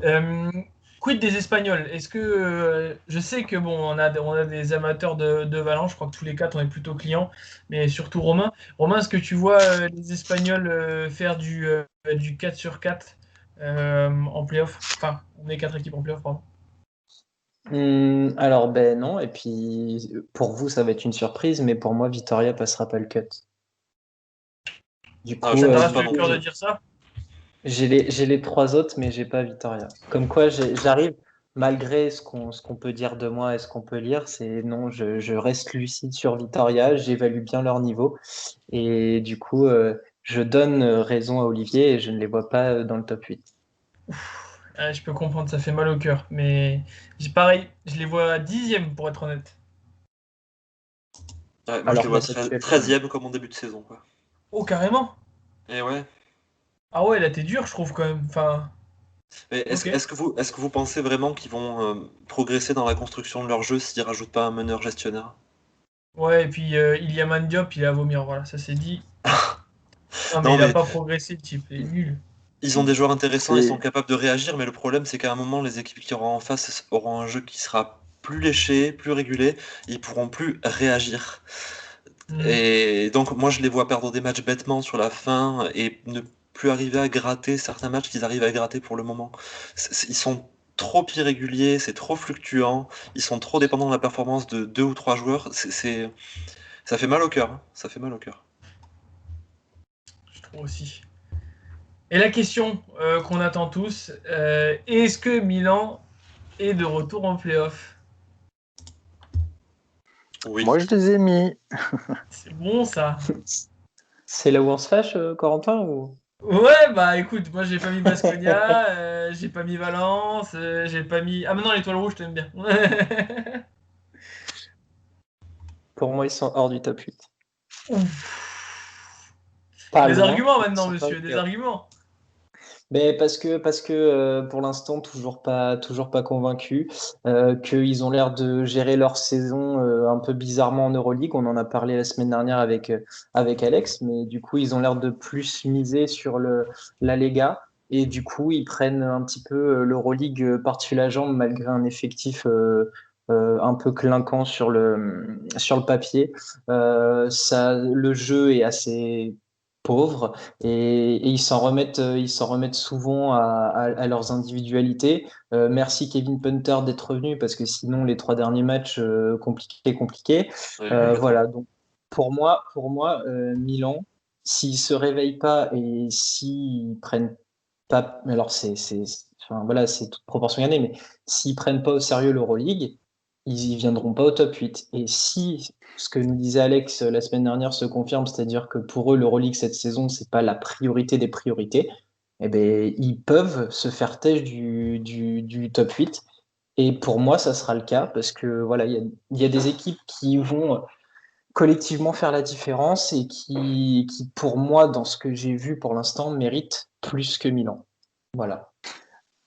Euh, Quid des Espagnols? Est-ce que je sais que bon, on a des amateurs de Valence, je crois que tous les quatre on est plutôt clients, mais surtout Romain. Romain, est-ce que tu vois les Espagnols faire du 4 sur 4 en playoff? Enfin, on est quatre équipes en playoff, pardon. Alors, ben non. Et puis, pour vous, ça va être une surprise, mais pour moi, Vitoria passera pas le cut. Du Ah, coup, je Ça ne t'a pense rassuré pas le non cœur plus. de dire ça? j'ai les trois autres, mais j'ai pas Vitoria. Comme quoi, j'arrive, malgré ce qu'on peut dire de moi et ce qu'on peut lire, c'est non, je reste lucide sur Vitoria, j'évalue bien leur niveau. Et du coup, je donne raison à Olivier et je ne les vois pas dans le top 8. Ah, je peux comprendre, ça fait mal au cœur. Mais pareil, je les vois 10e pour être honnête. Ouais, moi, je les Alors vois qu'à cette actuelle, 13e comme en début de saison, quoi. Oh, carrément? Et ouais. Ah ouais, là t'es dur, je trouve quand même. Enfin, Mais ok. est-ce que vous pensez vraiment qu'ils vont progresser dans la construction de leur jeu s'ils rajoutent pas un meneur gestionnaire? Ouais, et puis Iliman Diop, il est à vomir, voilà, ça c'est dit. Non, mais Non, il a mais pas progressé, le type, il est nul. ils ont des joueurs intéressants, ils sont C'est capables de réagir, mais le problème, c'est qu'à un moment, les équipes qui auront en face auront un jeu qui sera plus léché, plus régulé, ils pourront plus réagir. Hmm. Et donc, moi, je les vois perdre des matchs bêtement sur la fin et ne plus arriver à gratter certains matchs qu'ils arrivent à gratter pour le moment. Ils sont trop irréguliers, c'est trop fluctuant, ils sont trop dépendants de la performance de deux ou trois joueurs. Ça fait mal au cœur, hein. Ça fait mal au cœur. Je trouve aussi. Et la question qu'on attend tous, est-ce que Milan est de retour en playoff? Oui. Moi, je les ai mis. C'est bon ça. c'est là où on se fâche, Corentin, ou... Ouais, bah écoute, moi j'ai pas mis Baskonia, j'ai pas mis Valence, j'ai pas mis. Ah, mais non, l'étoile rouge, t'aimes bien. Pour moi, ils sont hors du top 8. Ouf. Pas Des loin, arguments mais ils maintenant, sont pas monsieur, des arguments. mais parce que pour l'instant, toujours pas convaincu, qu'ils ont l'air de gérer leur saison un peu bizarrement en Euroleague. On en a parlé la semaine dernière avec Alex, mais du coup, ils ont l'air de plus miser sur la Lega. Et du coup, ils prennent un petit peu l'Euroleague par-dessus la jambe malgré un effectif un peu clinquant sur le papier. Le jeu est assez pauvre. Et ils s'en remettent souvent à leurs individualités. Merci Kevin Punter d'être revenu parce que sinon les trois derniers matchs compliqués. Ouais, complètement. Voilà. Donc pour moi, Milan, s'ils se réveillent pas et s'ils prennent pas, alors enfin, voilà, c'est toute proportion gardée, mais s'ils prennent pas au sérieux l'Euroleague, ils viendront pas au top 8. Et si ce que nous disait Alex la semaine dernière se confirme, c'est-à-dire que pour eux, l'Euroleague cette saison, c'est pas la priorité des priorités, eh ben, ils peuvent se faire têche du top 8. Et pour moi, ça sera le cas parce que voilà, il y a des équipes qui vont collectivement faire la différence et qui, pour moi, dans ce que j'ai vu pour l'instant, méritent plus que Milan. Voilà.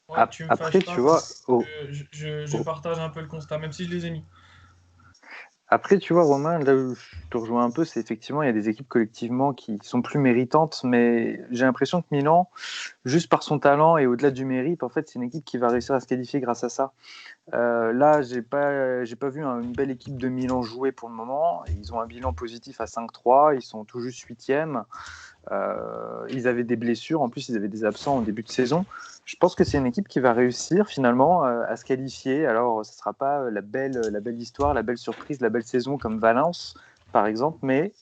Ouais, tu me Après, fâches tu pas parce vois, que je partage un peu le constat, même si je les ai mis. après, tu vois, Romain, là où je te rejoins un peu, c'est effectivement, il y a des équipes collectivement qui sont plus méritantes, mais j'ai l'impression que Milan, juste par son talent et au-delà du mérite, en fait, c'est une équipe qui va réussir à se qualifier grâce à ça. Là, j'ai pas vu une belle équipe de Milan jouer pour le moment. Ils ont un bilan positif à 5-3, ils sont tout juste 8e. Ils avaient des blessures, en plus ils avaient des absents au début de saison. Je pense que c'est une équipe qui va réussir finalement à se qualifier. Alors ce ne sera pas la belle histoire, la belle surprise, la belle saison comme Valence par exemple, mais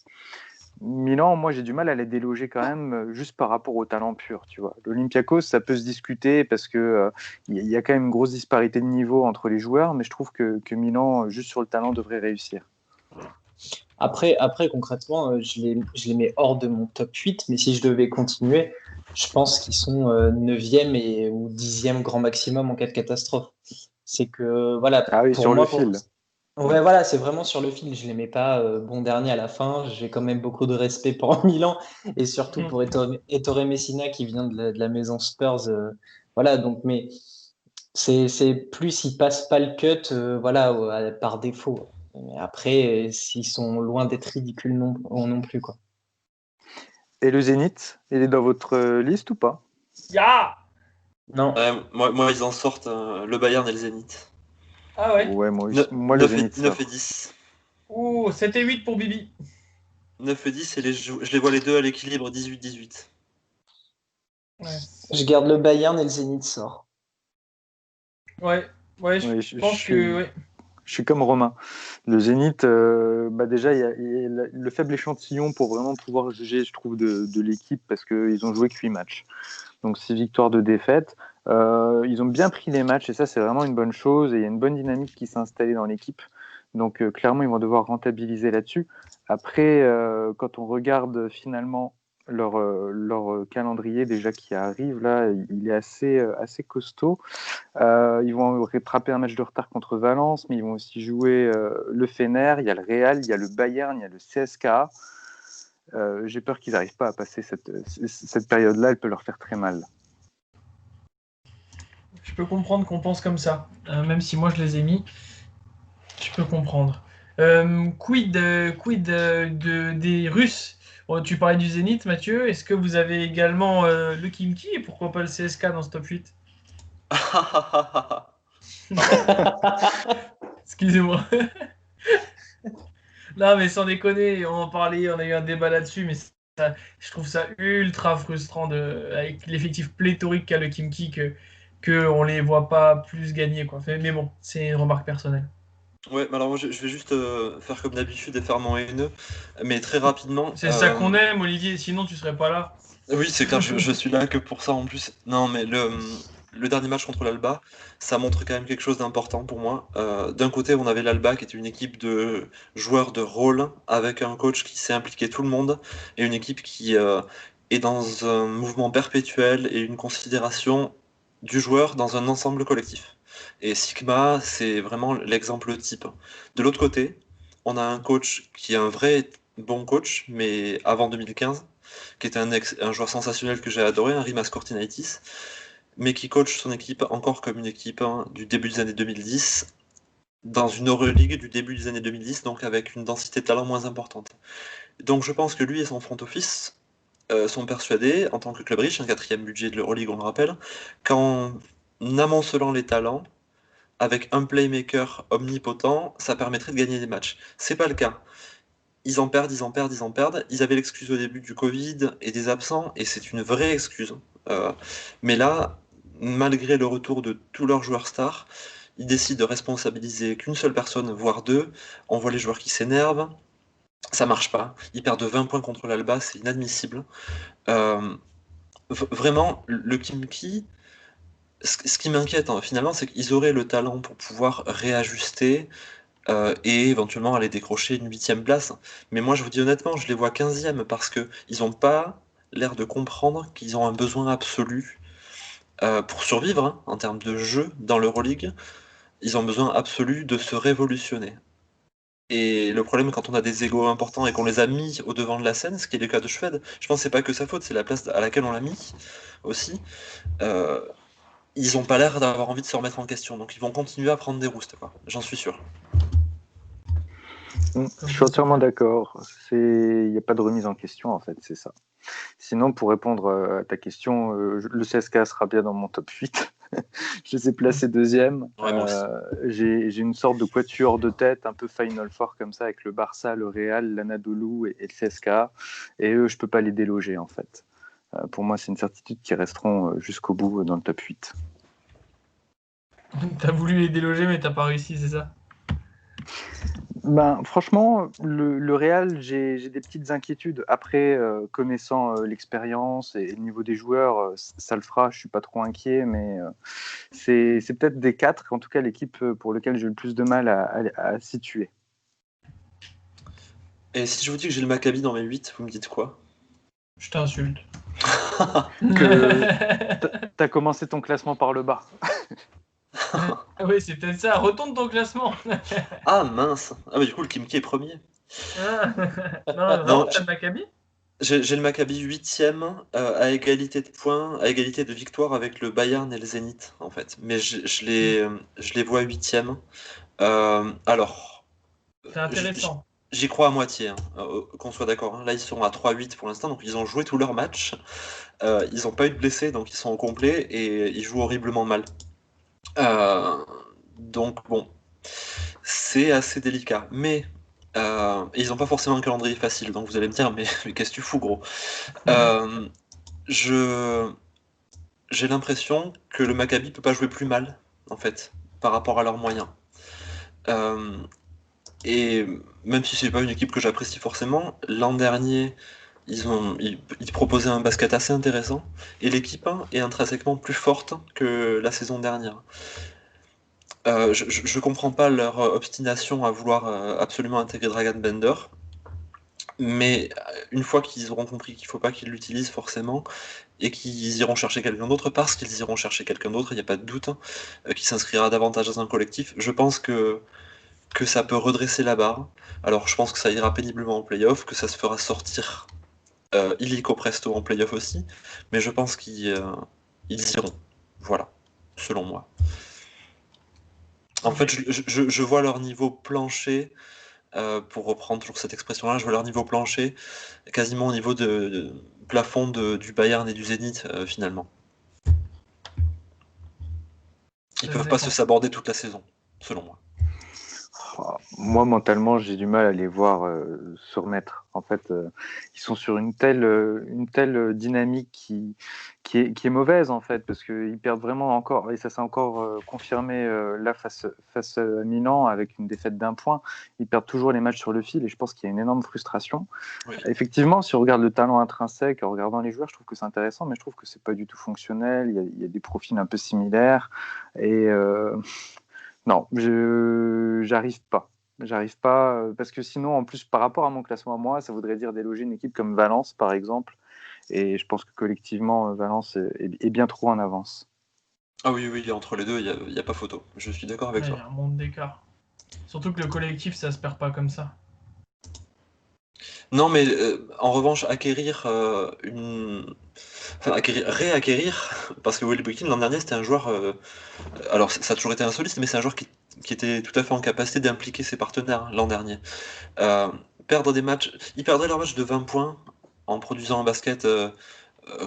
Milan, moi j'ai du mal à les déloger quand même juste par rapport au talent pur. Tu vois, l'Olympiakos ça peut se discuter parce que y a quand même une grosse disparité de niveau entre les joueurs, mais je trouve que Milan juste sur le talent devrait réussir. Après concrètement, je les mets hors de mon top 8, mais si je devais continuer, je pense qu'ils sont 9e ou 10e grand maximum en cas de catastrophe. C'est que, voilà, Ah oui, pour sur le moi, fil. ouais, voilà, c'est vraiment sur le fil. Je les mets pas bon dernier à la fin. J'ai quand même beaucoup de respect pour Milan et surtout pour Ettore Messina qui vient de la maison Spurs. Voilà, donc, mais c'est plus ils passent pas le cut, voilà, par défaut. Mais après, s'ils sont loin d'être ridicules non plus, quoi. Et le Zénith, il est dans votre liste ou pas? Ya! Non, Moi, ils en sortent le Bayern et le Zénith. Ah ouais. Ouais, moi le Zénith 9 et sort. 10. Ouh, 7 et 8 pour Bibi. 9 et 10, et je les vois les deux à l'équilibre 18-18. Ouais. je garde le Bayern et le Zénith sort. Ouais. Ouais, je Oui, pense que ouais. je suis comme Romain. Le Zénith, déjà, il y a le faible échantillon pour vraiment pouvoir juger, je trouve, de l'équipe parce qu'ils ont joué que 8 matchs. Donc 6 victoires, 2 défaites. Ils ont bien pris les matchs et ça, c'est vraiment une bonne chose. Et il y a une bonne dynamique qui s'est installée dans l'équipe. Donc clairement, ils vont devoir rentabiliser là-dessus. Après, quand on regarde finalement leur calendrier déjà qui arrive, là, il est assez costaud. Ils vont rattraper un match de retard contre Valence, mais ils vont aussi jouer le Fener, il y a le Real, il y a le Bayern, il y a le CSKA. J'ai peur qu'ils n'arrivent pas à passer cette période-là, elle peut leur faire très mal. Je peux comprendre qu'on pense comme ça, même si moi je les ai mis. Je peux comprendre. Quid des Russes? Bon, tu parlais du Zénith, Mathieu. Est-ce que vous avez également le Kimki et pourquoi pas le CSK dans ce top 8? Excusez-moi. Non, mais sans déconner, on en parlait, on a eu un débat là-dessus, mais je trouve ça ultra frustrant avec l'effectif pléthorique qu'a le Kimki que on les voit pas plus gagner, quoi. Mais bon, c'est une remarque personnelle. Ouais, mais alors moi je vais juste faire comme d'habitude et faire mon haineux, mais très rapidement. C'est ça qu'on aime, Olivier, sinon tu serais pas là. Oui, c'est clair, je suis là que pour ça en plus. Non, mais le dernier match contre l'Alba, ça montre quand même quelque chose d'important pour moi. D'un côté, on avait l'Alba qui était une équipe de joueurs de rôle avec un coach qui sait impliquer tout le monde et une équipe qui est dans un mouvement perpétuel et une considération du joueur dans un ensemble collectif. Et Sigma, c'est vraiment l'exemple type. De l'autre côté, on a un coach qui est un vrai bon coach, mais avant 2015 qui était un joueur sensationnel que j'ai adoré, un Rimas Courtinaitis, mais qui coach son équipe encore comme une équipe du début des années 2010, dans une Euroleague du début des années 2010, donc avec une densité de talent moins importante. Donc je pense que lui et son front office sont persuadés, en tant que club riche, un quatrième budget de l'Euroleague, on le rappelle, qu'en amoncelant les talents, avec un playmaker omnipotent, ça permettrait de gagner des matchs. C'est pas le cas. Ils en perdent, ils en perdent, ils en perdent. Ils avaient l'excuse au début du Covid et des absents, et c'est une vraie excuse. Euh, mais là, malgré le retour de tous leurs joueurs stars, ils décident de responsabiliser qu'une seule personne, voire deux. On voit les joueurs qui s'énervent. Ça marche pas. Ils perdent 20 points contre l'Alba, c'est inadmissible. Euh, Vraiment, le Kimki, ce qui m'inquiète finalement, c'est qu'ils auraient le talent pour pouvoir réajuster et éventuellement aller décrocher une 8e place. Mais moi, je vous dis honnêtement, je les vois 15e parce que ils n'ont pas l'air de comprendre qu'ils ont un besoin absolu pour survivre en termes de jeu dans l'Euroleague. Ils ont besoin absolu de se révolutionner. Et le problème, quand on a des égos importants et qu'on les a mis au devant de la scène, ce qui est le cas de Schwed, je pense que c'est pas que sa faute, c'est la place à laquelle on l'a mis aussi. euh, Ils ont pas l'air d'avoir envie de se remettre en question, donc ils vont continuer à prendre des roustes, quoi. J'en suis sûr. Je suis entièrement d'accord. Il n'y a pas de remise en question, en fait, c'est ça. Sinon, pour répondre à ta question, le CSK sera bien dans mon top 8. Je les ai placés deuxième. Ouais, moi aussi. J'ai une sorte de quatuor de tête, un peu Final Four comme ça, avec le Barça, le Real, l'Anadolu et le CSK. Et eux, je ne peux pas les déloger, en fait. Pour moi, c'est une certitude qu'ils resteront jusqu'au bout dans le top 8. T'as voulu les déloger, mais t'as pas réussi, c'est ça? Ben, franchement, le Real, j'ai des petites inquiétudes. Après, connaissant l'expérience et le niveau des joueurs, ça le fera. Je suis pas trop inquiet, mais c'est peut-être des quatre, en tout cas l'équipe pour laquelle j'ai le plus de mal à situer. Et si je vous dis que j'ai le Maccabi dans mes 8, vous me dites quoi? Je t'insulte. T'as commencé ton classement par le bas. Oui, c'est peut-être ça. Retourne ton classement. Ah mince! Ah bah du coup le Kimki est premier. Non, Non, vraiment, t'as le Maccabi? j'ai le Maccabi 8e à égalité de points, à égalité de victoires avec le Bayern et le Zénith en fait. Mais je les vois 8e. Alors, C'est j- intéressant. j'y crois à moitié, qu'on soit d'accord, hein. Là ils sont à 3-8 pour l'instant, donc ils ont joué tous leurs matchs. Ils n'ont pas eu de blessés, donc ils sont au complet et ils jouent horriblement mal. Euh, donc bon, c'est assez délicat. Mais ils n'ont pas forcément un calendrier facile, donc vous allez me dire, mais qu'est-ce que tu fous, gros? Euh, je J'ai l'impression que le Maccabi peut pas jouer plus mal, en fait. par rapport à leurs moyens. Et même si c'est pas une équipe que j'apprécie forcément, l'an dernier, ils proposaient un basket assez intéressant, et l'équipe est intrinsèquement plus forte que la saison dernière. Je comprends pas leur obstination à vouloir absolument intégrer Dragan Bender, mais une fois qu'ils auront compris qu'il faut pas qu'ils l'utilisent forcément, et qu'ils iront chercher quelqu'un d'autre, parce qu'ils iront chercher quelqu'un d'autre, il n'y a pas de doute, qui s'inscrira davantage dans un collectif, je pense que ça peut redresser la barre. Alors je pense que ça ira péniblement en playoff, que ça se fera sortir illico presto en playoff aussi, mais je pense qu'ils iront. Voilà, selon moi. En fait, je vois leur niveau plancher, pour reprendre toujours cette expression-là, je vois leur niveau plancher quasiment au niveau de plafond du Bayern et du Zénith, finalement. Ils peuvent pas se saborder toute la saison, selon moi. Moi, mentalement, j'ai du mal à les voir se remettre. En fait, ils sont sur une telle dynamique qui est mauvaise, en fait, parce qu'ils perdent vraiment encore, et ça s'est encore confirmé là face à Milan avec une défaite d'1 point. Ils perdent toujours les matchs sur le fil, et je pense qu'il y a une énorme frustration. Oui. Effectivement, si on regarde le talent intrinsèque, en regardant les joueurs, je trouve que c'est intéressant, mais je trouve que c'est pas du tout fonctionnel. Il y a des profils un peu similaires, et non, j'arrive pas. J'arrive pas, parce que sinon, en plus, par rapport à mon classement à moi, ça voudrait dire déloger une équipe comme Valence, par exemple. Et je pense que collectivement, Valence est bien trop en avance. Ah oui, entre les deux, il y a pas photo. Je suis d'accord avec Il y toi. a un monde d'écart. Surtout que le collectif, ça se perd pas comme ça. Non, mais en revanche, réacquérir, parce que Wilbekin l'an dernier c'était un joueur, alors ça a toujours été un soliste, mais c'est un joueur qui était tout à fait en capacité d'impliquer ses partenaires l'an dernier. Perdre des matchs, ils perdraient leur match de 20 points en produisant un basket,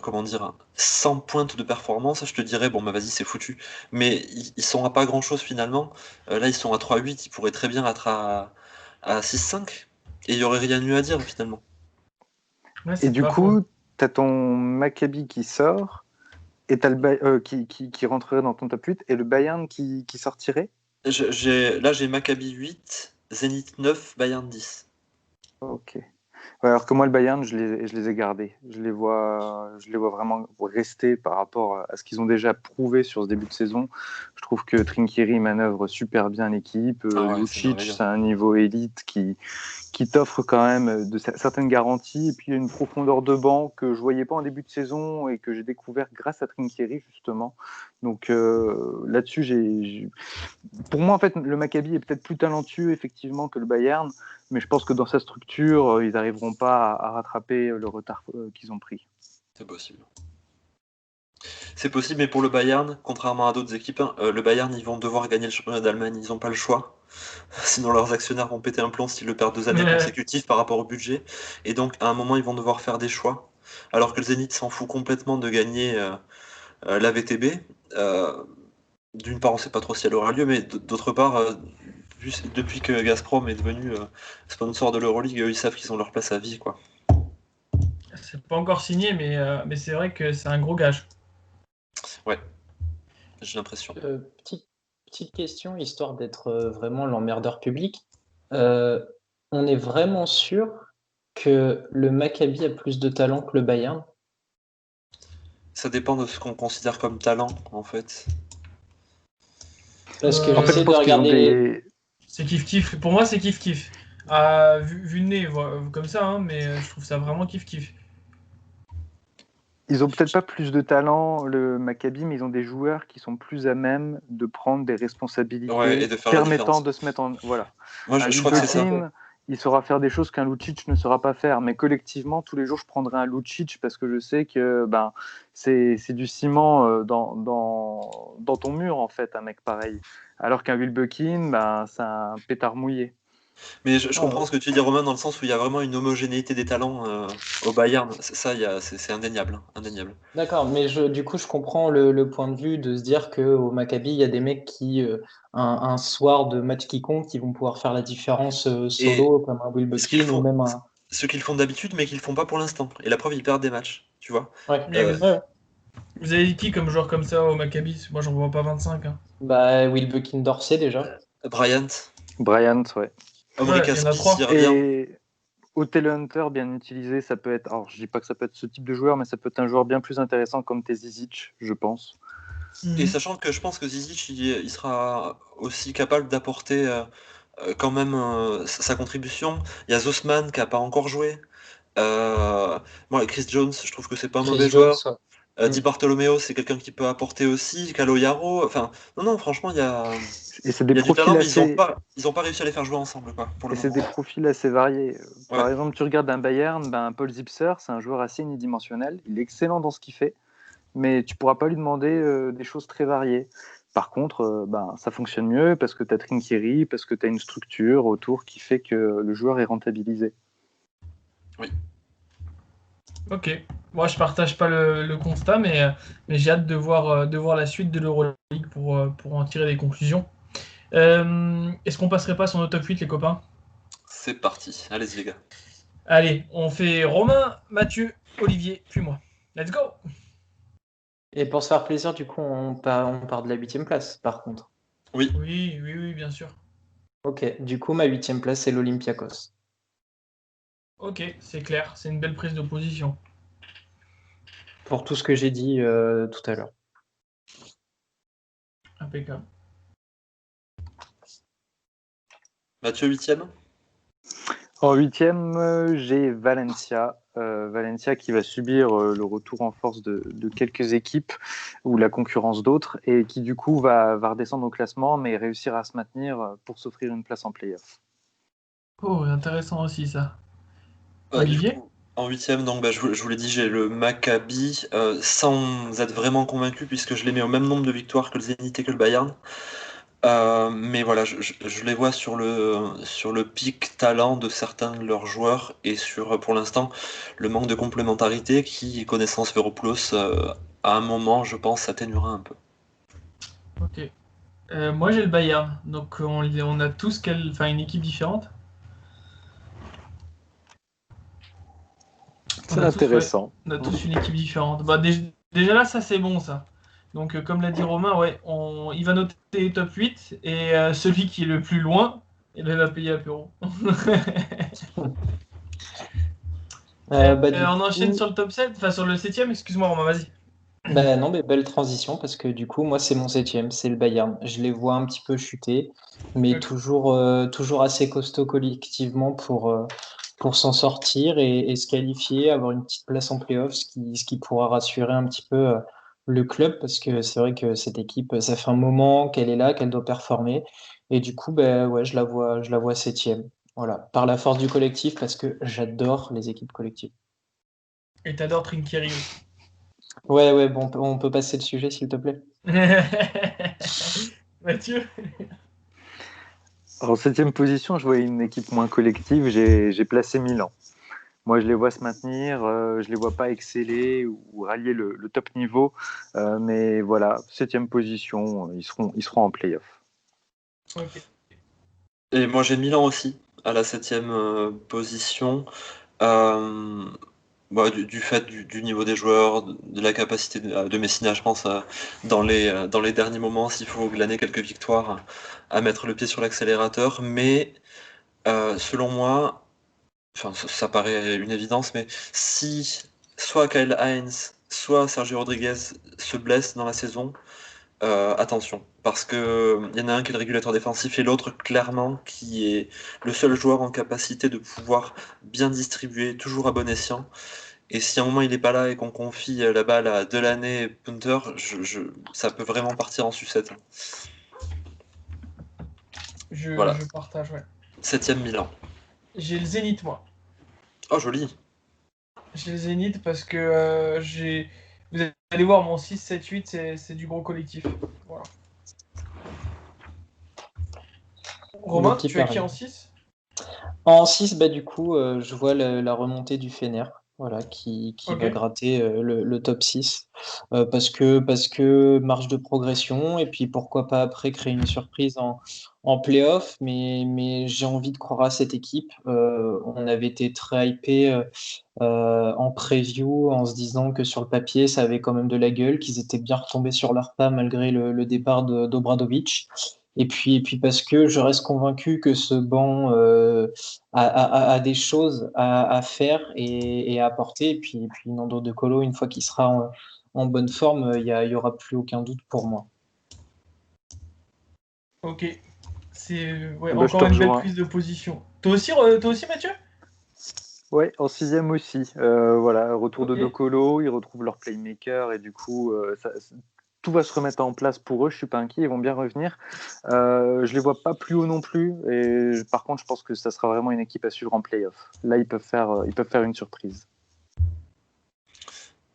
comment dire, 100 pointes de performance, je te dirais, bon bah vas-y c'est foutu. Mais ils sont à pas grand chose finalement. Là ils sont à 3-8, ils pourraient très bien être à 6-5, et il y aurait rien eu à dire finalement. Ouais, Et c'est du pas faux. coup, tu as ton Maccabi qui sort, et t'as qui rentrerait dans ton top 8, et le Bayern qui sortirait. Là j'ai Maccabi 8, Zénith 9, Bayern 10. Ok. Ouais, alors que moi, le Bayern, je les ai gardés. Je les vois vraiment rester par rapport à ce qu'ils ont déjà prouvé sur ce début de saison. Je trouve que Trinkieri manœuvre super bien l'équipe. Ah ouais, c'est Lucic, merveilleux. c'est un niveau élite qui t'offre quand même certaines garanties. Et puis, il y a une profondeur de banc que je voyais pas en début de saison et que j'ai découvert grâce à Trinkieri, justement. Donc là-dessus, pour moi, en fait, le Maccabi est peut-être plus talentueux, effectivement, que le Bayern. Mais je pense que dans sa structure, ils n'arriveront pas à rattraper le retard qu'ils ont pris. C'est possible. C'est possible, mais pour le Bayern, contrairement à d'autres équipes, le Bayern, ils vont devoir gagner le championnat d'Allemagne, ils n'ont pas le choix. Sinon, leurs actionnaires vont péter un plomb s'ils le perdent 2 années consécutives par rapport au budget. Et donc, à un moment, ils vont devoir faire des choix. Alors que le Zénith s'en fout complètement de gagner la VTB. D'une part, on ne sait pas trop si elle aura lieu, mais d'autre part, depuis que Gazprom est devenu sponsor de l'Euroleague, ils savent qu'ils ont leur place à vie, quoi. C'est pas encore signé, mais c'est vrai que c'est un gros gage. Ouais, j'ai l'impression. Petite question, histoire d'être vraiment l'emmerdeur public. On est vraiment sûr que le Maccabi a plus de talent que le Bayern? Ça dépend de ce qu'on considère comme talent, en fait. Parce que En fait, je j'essaie de pense qu'ils ont regarder. C'est kiff-kiff. Pour moi, c'est kiff-kiff. Vu le nez, comme ça, hein, mais je trouve ça vraiment kiff-kiff. Ils ont peut-être pas plus de talent, le Maccabi, mais ils ont des joueurs qui sont plus à même de prendre des responsabilités Ouais, et de faire la permettant différence. de se mettre en... Voilà. Moi, je crois que c'est ça. Wilbekin, il saura faire des choses qu'un Lucic ne saura pas faire. Mais collectivement, tous les jours, je prendrai un Lucic parce que je sais que c'est du ciment dans ton mur, en fait, un mec pareil. Alors qu'un Wilbekin, c'est un pétard mouillé. Mais je comprends ce que tu dis, Romain, dans le sens où il y a vraiment une homogénéité des talents au Bayern. Ça, c'est indéniable, hein, indéniable. D'accord, mais du coup, je comprends le point de vue de se dire qu'au Maccabi, il y a des mecs qui, un soir de match qui compte, qui vont pouvoir faire la différence Et solo, comme un ce qu'ils Wilbekin ou font, même un. ce qu'ils font d'habitude, mais qu'ils font pas pour l'instant. Et la preuve, ils perdent des matchs, tu vois. Ouais, Mais Euh, ouais. Vous avez qui comme joueur comme ça au Maccabi? Moi, j'en vois pas 25. Hein. Bah, Wilbekin Dorsey déjà. Bryant, Bryant, ouais. Omri Ouais, il y en a Caspi s'y 3. revient. Et Hotel Hunter, bien utilisé, ça peut être. Alors, je dis pas que ça peut être ce type de joueur, mais ça peut être un joueur bien plus intéressant comme Tezizic, je pense. Et sachant que je pense que Zizic, il sera aussi capable d'apporter quand même sa contribution. Il y a Zosman qui n'a pas encore joué. Moi, Chris Jones, je trouve que c'est pas un Chris mauvais Jones, joueur. ouais. Di Bartolomeo, c'est quelqu'un qui peut apporter aussi. Calo Yaro, enfin, non, franchement, Et c'est des il y a du talent, profils mais assez. ils ont pas réussi à les faire jouer ensemble, quoi, pour Et le c'est des moment. profils assez variés. Par Ouais. exemple, tu regardes un Bayern, Paul Zipser, c'est un joueur assez unidimensionnel. Il est excellent dans ce qu'il fait, mais tu pourras pas lui demander des choses très variées. Par contre, ça fonctionne mieux parce que tu as Trinkieri, parce que tu as une structure autour qui fait que le joueur est rentabilisé. Oui. Ok. Moi, je partage pas le constat, mais j'ai hâte de voir la suite de l'Euroleague pour en tirer des conclusions. Est-ce qu'on passerait pas sur nos top 8, les copains? C'est parti. Allez-y, les gars. Allez, on fait Romain, Mathieu, Olivier, puis moi. Let's go! Et pour se faire plaisir, du coup, on part de la 8e place, par contre. Oui. Oui, bien sûr. Ok, du coup, ma 8e place, c'est l'Olympiakos. Ok, c'est clair, c'est une belle prise de position. Pour tout ce que j'ai dit tout à l'heure. Impeccable. Mathieu, 8e. En 8e, j'ai Valencia. Valencia qui va subir le retour en force de quelques équipes ou la concurrence d'autres et qui du coup va redescendre au classement mais réussir à se maintenir pour s'offrir une place en play-off. Oh, intéressant aussi ça. Du Olivier? coup, en 8e, donc, je vous l'ai dit, j'ai le Maccabi, sans être vraiment convaincu, puisque je les mets au même nombre de victoires que le Zénith et que le Bayern. Mais voilà, je les vois sur le pic talent de certains de leurs joueurs et sur, pour l'instant, le manque de complémentarité qui, connaissance Veropoulos, à un moment, je pense, s'atténuera un peu. Ok. Moi j'ai le Bayern, donc on a tous une équipe différente. On C'est a tous, ouais, intéressant. on a tous une équipe différente. Bah, déjà là, ça c'est bon ça. Donc comme l'a dit Romain, ouais, il va noter les top 8 et celui qui est le plus loin, il va payer apéro. Du On enchaîne coup, sur le top 7, enfin sur le 7ème, excuse-moi Romain, vas-y. bah non, mais belle transition parce que du coup, moi, c'est mon 7e, c'est le Bayern. Je les vois un petit peu chuter, mais Ok. toujours assez costaud collectivement pour s'en sortir et se qualifier, avoir une petite place en playoff, ce qui pourra rassurer un petit peu le club parce que c'est vrai que cette équipe, ça fait un moment qu'elle est là, qu'elle doit performer. Et du coup, ben ouais, je la vois 7e. Voilà, par la force du collectif parce que j'adore les équipes collectives. Et t'adores Trinkieri aussi. Ouais, bon, on peut passer le sujet, s'il te plaît. Mathieu? En 7e position, je voyais une équipe moins collective, j'ai placé Milan. Moi, je les vois se maintenir, je les vois pas exceller ou rallier le top niveau, mais voilà, 7e position, ils seront en play-off. Ok. Et moi, j'ai Milan aussi, à la 7e position. Euh, du fait du niveau des joueurs, de la capacité de Messina, je pense, dans les derniers moments, s'il faut glaner quelques victoires, à mettre le pied sur l'accélérateur. Mais selon moi, enfin, ça paraît une évidence, mais si soit Kyle Hines, soit Sergio Rodriguez se blessent dans la saison, attention, parce que il y en a un qui est le régulateur défensif et l'autre clairement qui est le seul joueur en capacité de pouvoir bien distribuer, toujours à bon escient. Et si à un moment il est pas là et qu'on confie la balle à Delaney et Punter, ça peut vraiment partir en sucette. Voilà, Je partage, ouais. 7e Milan. J'ai le Zénith, moi. Oh joli. J'ai le Zénith parce que vous allez voir, mon 6, 7, 8, c'est du gros collectif. Voilà. Le Romain, petit tu as qui pari. en 6? En 6, bah, du coup, je vois la remontée du Fener. voilà, qui Ok. va gratter le top 6. Parce que marge de progression, et puis pourquoi pas après créer une surprise en playoff, mais j'ai envie de croire à cette équipe. On avait été très hypé en preview en se disant que sur le papier, ça avait quand même de la gueule, qu'ils étaient bien retombés sur leurs pas malgré le départ d'Obradovic. Et puis parce que je reste convaincu que ce banc a des choses à faire et à apporter. Et puis Nando De Colo, une fois qu'il sera en bonne forme, il y aura plus aucun doute pour moi. Ok. C'est ouais, Bah, je te encore une belle rejoins. prise de position. Toi aussi Mathieu? Ouais, en sixième aussi. Voilà, retour de Ok. Docolo, ils retrouvent leur playmaker et du coup, tout va se remettre en place pour eux. Je suis pas inquiet, ils vont bien revenir. Je les vois pas plus haut non plus. Et par contre, je pense que ça sera vraiment une équipe à suivre en playoff. Là, ils peuvent faire une surprise.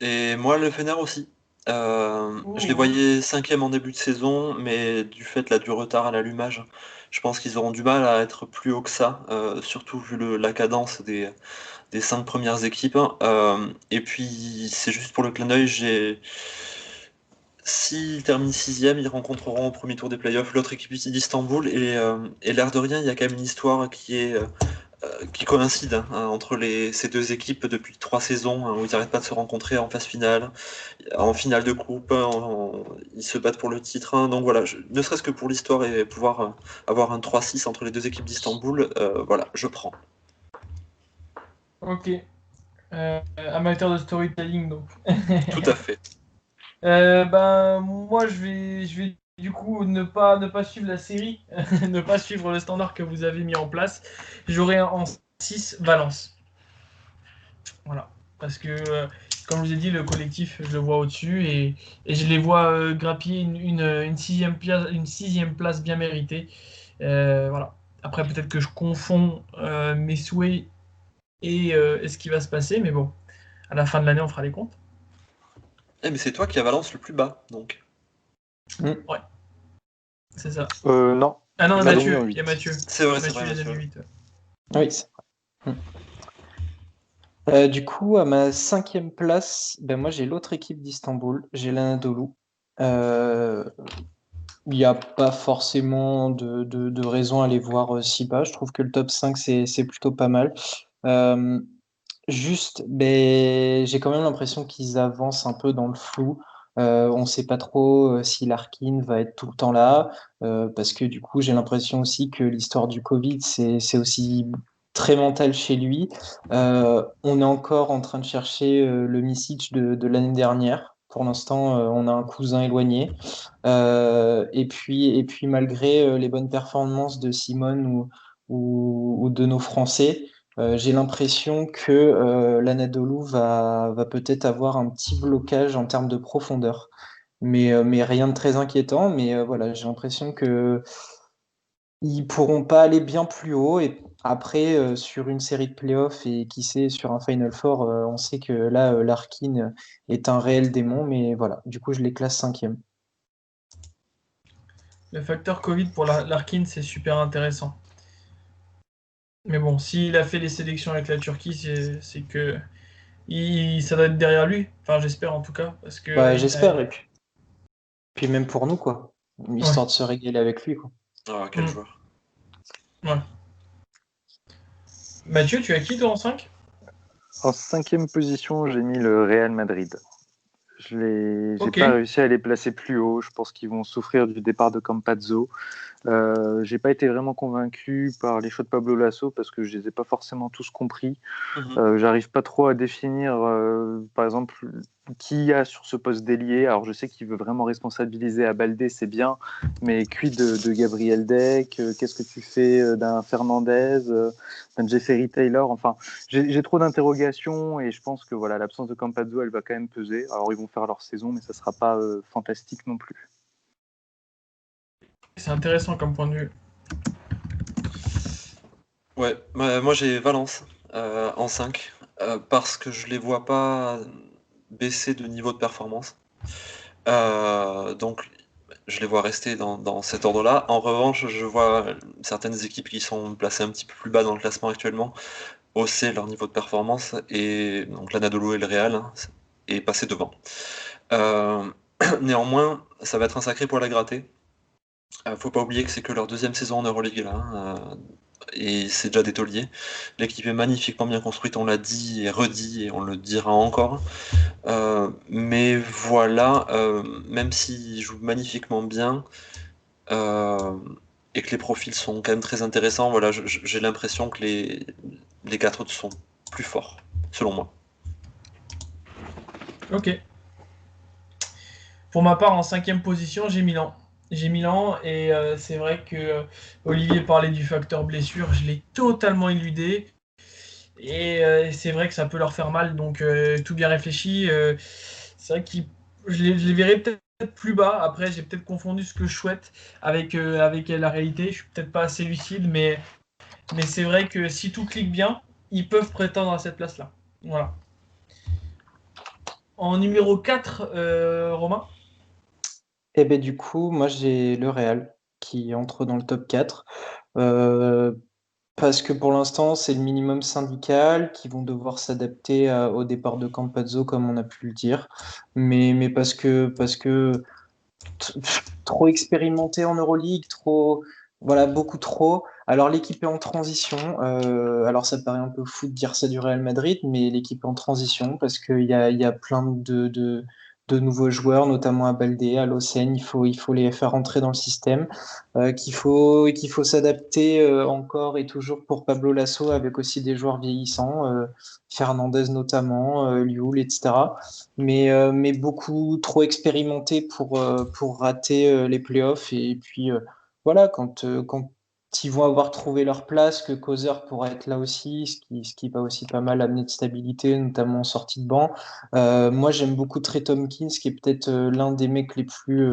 Et moi, le Fener aussi. Je les Oh. voyais cinquième en début de saison, mais du fait là, du retard à l'allumage, je pense qu'ils auront du mal à être plus haut que ça, surtout vu la cadence des 5 premières équipes. Et puis, c'est juste pour le clin d'œil, s'ils terminent sixième, ils rencontreront au premier tour des playoffs l'autre équipe d'Istanbul, et l'air de rien, il y a quand même une histoire qui coïncide entre ces deux équipes depuis 3 saisons, où ils n'arrêtent pas de se rencontrer en phase finale, en finale de coupe, ils se battent pour le titre. Donc voilà, ne serait-ce que pour l'histoire et pouvoir avoir un 3-6 entre les deux équipes d'Istanbul, voilà, je prends. Ok. Amateur de storytelling donc. Tout à fait. Ben moi je vais du coup ne pas suivre la série, ne pas suivre le standard que vous avez mis en place. J'aurai en 6 Valence. Voilà. Parce que comme je vous ai dit, le collectif, je le vois au-dessus et je les vois grappiller une sixième place bien méritée. Voilà. Après, peut-être que je confonds mes souhaits et ce qui va se passer, mais bon, à la fin de l'année, on fera les comptes. Mais c'est toi qui as Valence le plus bas, donc. Mm. Ouais, c'est ça. Non, Ah non, je les ai mis Mathieu, en il y a 8. Mathieu. C'est vrai, Mathieu les a mis Mathieu. 8. Oui. Du coup, à ma cinquième place, ben moi j'ai l'autre équipe d'Istanbul, j'ai l'Anadolu. Euh, Il n'y a pas forcément de raison à les voir si bas. Je trouve que le top 5, c'est plutôt pas mal. Euh, Juste, ben, j'ai quand même l'impression qu'ils avancent un peu dans le flou. On ne sait pas trop si Larkin va être tout le temps là, parce que du coup, j'ai l'impression aussi que l'histoire du Covid, c'est aussi très mental chez lui. On est encore en train de chercher le Misic de l'année dernière. Pour l'instant, on a un cousin éloigné. Et puis malgré les bonnes performances de Simone ou de nos Français, j'ai l'impression que l'Anadolu va peut-être avoir un petit blocage en termes de profondeur. Mais rien de très inquiétant. Mais voilà, j'ai l'impression que ils pourront pas aller bien plus haut. Et après, sur une série de playoffs et qui sait, sur un Final Four, on sait que là, Larkin est un réel démon. Mais voilà, du coup, je les classe cinquième. Le facteur Covid pour Larkin, c'est super intéressant. Mais bon, s'il a fait les sélections avec la Turquie, c'est que ça doit être derrière lui. Enfin, j'espère en tout cas, parce que Bah, j'espère. Et puis même pour nous, quoi. ouais. Histoire de se régaler avec lui, quoi. Ah, quel Mm. joueur. Ouais. Mathieu, tu as qui toi en 5? En cinquième position, j'ai mis le Real Madrid. J'ai Ok. pas réussi à les placer plus haut. Je pense qu'ils vont souffrir du départ de Campazzo. J'ai pas été vraiment convaincu par les choix de Pablo Lasso parce que je les ai pas forcément tous compris. J'arrive pas trop à définir, par exemple, qui y a sur ce poste d'ailier. Alors je sais qu'il veut vraiment responsabiliser à Baldé, c'est bien, mais quid de Gabriel Deck? Qu'est-ce que tu fais d'un Fernandez, d'un Jeffrey Taylor? Enfin, j'ai trop d'interrogations et je pense que voilà, l'absence de Campazzo, elle va quand même peser. Alors ils vont faire leur saison, mais ça sera pas fantastique non plus. C'est intéressant comme point de vue. Ouais, moi j'ai Valence en 5, parce que je les vois pas baisser de niveau de performance. Donc je les vois rester dans cet ordre-là. En revanche, je vois certaines équipes qui sont placées un petit peu plus bas dans le classement actuellement, hausser leur niveau de performance, et donc l'Anadolu et le Real, et passer devant. Néanmoins, ça va être un sacré poil à gratter. Faut pas oublier que c'est que leur deuxième saison en Euroleague là, et c'est déjà des tauliers. L'équipe est magnifiquement bien construite, on l'a dit et redit, et on le dira encore. Mais voilà, même s'ils jouent magnifiquement bien, et que les profils sont quand même très intéressants, voilà, j'ai l'impression que les 4 autres sont plus forts, selon moi. Ok. Pour ma part, en 5e position, j'ai Milan. J'ai Milan et c'est vrai que Olivier parlait du facteur blessure, je l'ai totalement éludé. Et c'est vrai que ça peut leur faire mal, donc tout bien réfléchi. C'est vrai que je les verrai peut-être plus bas. Après, j'ai peut-être confondu ce que je souhaite avec la réalité. Je suis peut-être pas assez lucide, mais c'est vrai que si tout clique bien, ils peuvent prétendre à cette place-là. Voilà. En numéro 4, Romain. Et ben du coup, moi j'ai le Real qui entre dans le top 4. Euh, Parce que pour l'instant, c'est le minimum syndical, qui vont devoir s'adapter au départ de Campazzo, comme on a pu le dire. Mais parce que trop expérimenté en Euroleague, voilà, beaucoup trop. Alors l'équipe est en transition. Alors ça paraît un peu fou de dire ça du Real Madrid, mais l'équipe est en transition parce qu'il y a plein de nouveaux joueurs, notamment à Baldé, à Lawson. Il faut les faire entrer dans le système. Qu'il faut s'adapter encore et toujours pour Pablo Lasso, avec aussi des joueurs vieillissants, Fernandez notamment, Lioul, etc. Mais beaucoup trop expérimenté pour rater les playoffs. Et puis voilà, quand ils vont avoir trouvé leur place, que Causeur pourra être là aussi, ce qui va aussi pas mal amener de stabilité, notamment en sortie de banc. Moi, j'aime beaucoup Trey Tompkins, qui est peut-être l'un des mecs les plus,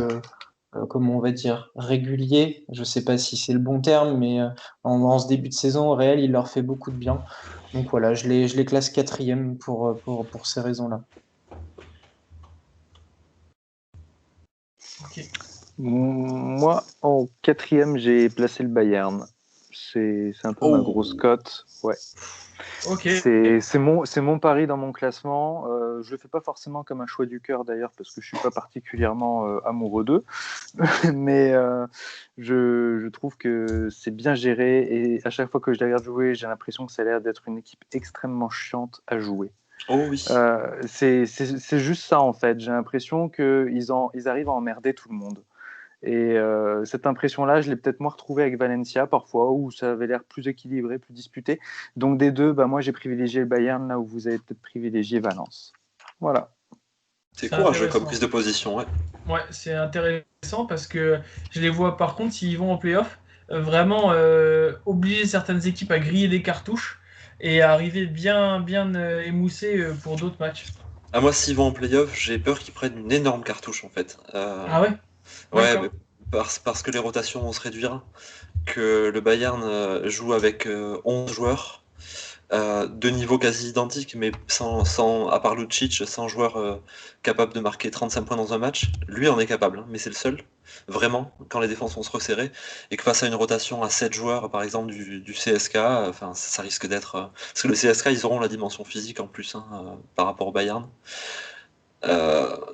comment on va dire, réguliers. Je sais pas si c'est le bon terme, mais en ce début de saison, au Real, il leur fait beaucoup de bien. Donc voilà, je les classe 4e pour ces raisons-là. Ok. Moi, en 4e, j'ai placé le Bayern. C'est un peu ma grosse cote. Ouais. Ok. C'est mon pari dans mon classement. Je le fais pas forcément comme un choix du cœur d'ailleurs, parce que je suis pas particulièrement amoureux d'eux. Mais je trouve que c'est bien géré, et à chaque fois que je les regarde jouer, j'ai l'impression que ça a l'air d'être une équipe extrêmement chiante à jouer. Oh oui. C'est juste ça en fait. J'ai l'impression qu'ils arrivent à emmerder tout le monde. Et cette impression-là, je l'ai peut-être moins retrouvée avec Valencia parfois, où ça avait l'air plus équilibré, plus disputé. Donc des deux, moi j'ai privilégié le Bayern, là où vous avez peut-être privilégié Valence. Voilà. C'est C'est courageux comme intéressant. prise de position, ouais. Ouais, c'est intéressant parce que je les vois par contre, s'ils vont en playoff, vraiment obliger certaines équipes à griller des cartouches et à arriver bien émoussés pour d'autres matchs. Ah, moi, s'ils vont en playoff, j'ai peur qu'ils prennent une énorme cartouche, en fait. Ah ouais? Ouais, D'accord. mais parce que les rotations vont se réduire, que le Bayern joue avec 11 joueurs, de niveau quasi identique, mais à part Lucic, sans joueur capable de marquer 35 points dans un match. Lui en est capable, hein, mais c'est le seul, vraiment, quand les défenses vont se resserrer, et que face à une rotation à 7 joueurs, par exemple, du CSK, enfin, ça risque d'être... parce que le CSK, ils auront la dimension physique en plus, hein, par rapport au Bayern.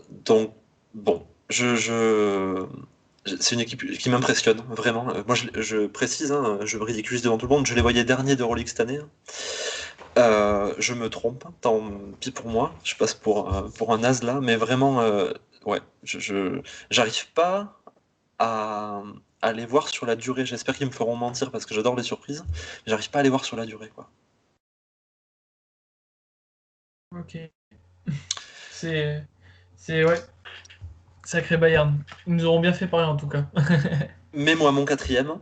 Donc, bon, c'est une équipe qui m'impressionne, vraiment. Moi, je précise, hein, je me ridiculise devant tout le monde, je les voyais derniers d'Euroleague cette année, hein. Je me trompe, tant pis pour moi, je passe pour un naze là, mais vraiment, ouais, j'arrive pas à, à les voir sur la durée. J'espère qu'ils me feront mentir parce que j'adore les surprises, mais j'arrive pas à les voir sur la durée, quoi. Ok. C'est, ouais, sacré Bayern. Ils nous auront bien fait parler en tout cas. Mais moi, mon quatrième,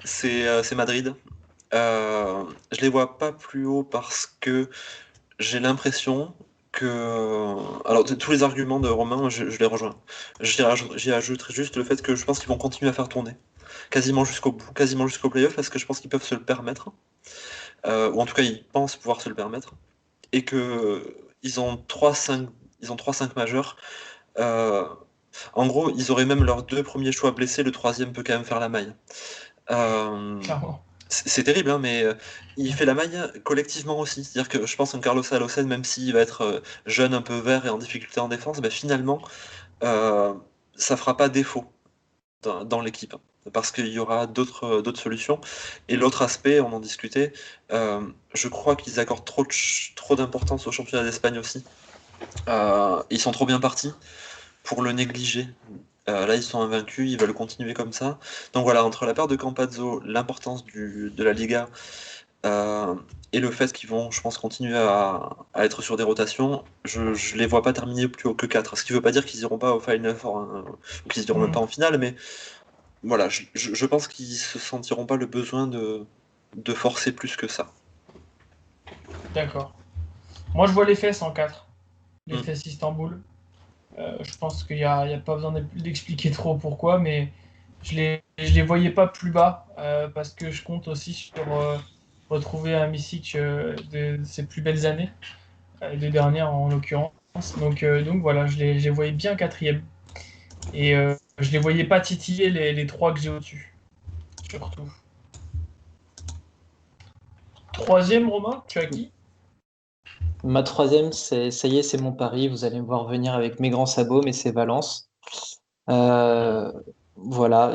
c'est Madrid. Je les vois pas plus haut parce que j'ai l'impression que... Alors, tous les arguments de Romain, je les rejoins. J'y ajouterai juste le fait que je pense qu'ils vont continuer à faire tourner. Quasiment jusqu'au bout, quasiment jusqu'au playoff, parce que je pense qu'ils peuvent se le permettre. Ou en tout cas, ils pensent pouvoir se le permettre. Et que ils ont 3-5 majeurs. Euh, En gros, ils auraient même leurs 2 premiers choix blessés, le troisième peut quand même faire la maille. Euh, Clairement. c'est terrible, hein, mais il fait la maille collectivement aussi. C'est-à-dire que je pense qu'un Carlos Alocen, même s'il va être jeune, un peu vert et en difficulté en défense, bah, finalement, euh, ça fera pas défaut dans l'équipe. Parce qu'il y aura d'autres solutions. Et l'autre aspect, on en discutait, je crois qu'ils accordent trop d'importance au championnat d'Espagne aussi. Ils sont trop bien partis pour le négliger. Là, ils sont invaincus, ils veulent continuer comme ça. Donc voilà, entre la perte de Campazzo, l'importance de la Liga, euh, et le fait qu'ils vont, je pense, continuer à être sur des rotations, je les vois pas terminer plus haut que 4. Ce qui veut pas dire qu'ils iront pas au Final Four, hein, ou qu'ils iront même pas en finale, mais voilà, je pense qu'ils se sentiront pas le besoin de forcer plus que ça. D'accord. Moi, je vois les fesses en 4. Les Mm. fesses Istanbul. Je pense qu'il y a pas besoin d'expliquer trop pourquoi, mais je les voyais pas plus bas parce que je compte aussi sur retrouver un Misic de ses plus belles années, les deux dernières en l'occurrence. Donc voilà, je les voyais bien quatrième. Et je les voyais pas titiller les trois que j'ai au-dessus, surtout. Troisième, Romain, tu as qui? Ma troisième, ça y est, c'est mon pari. Vous allez me voir venir avec mes grands sabots, mais c'est Valence. Euh, voilà,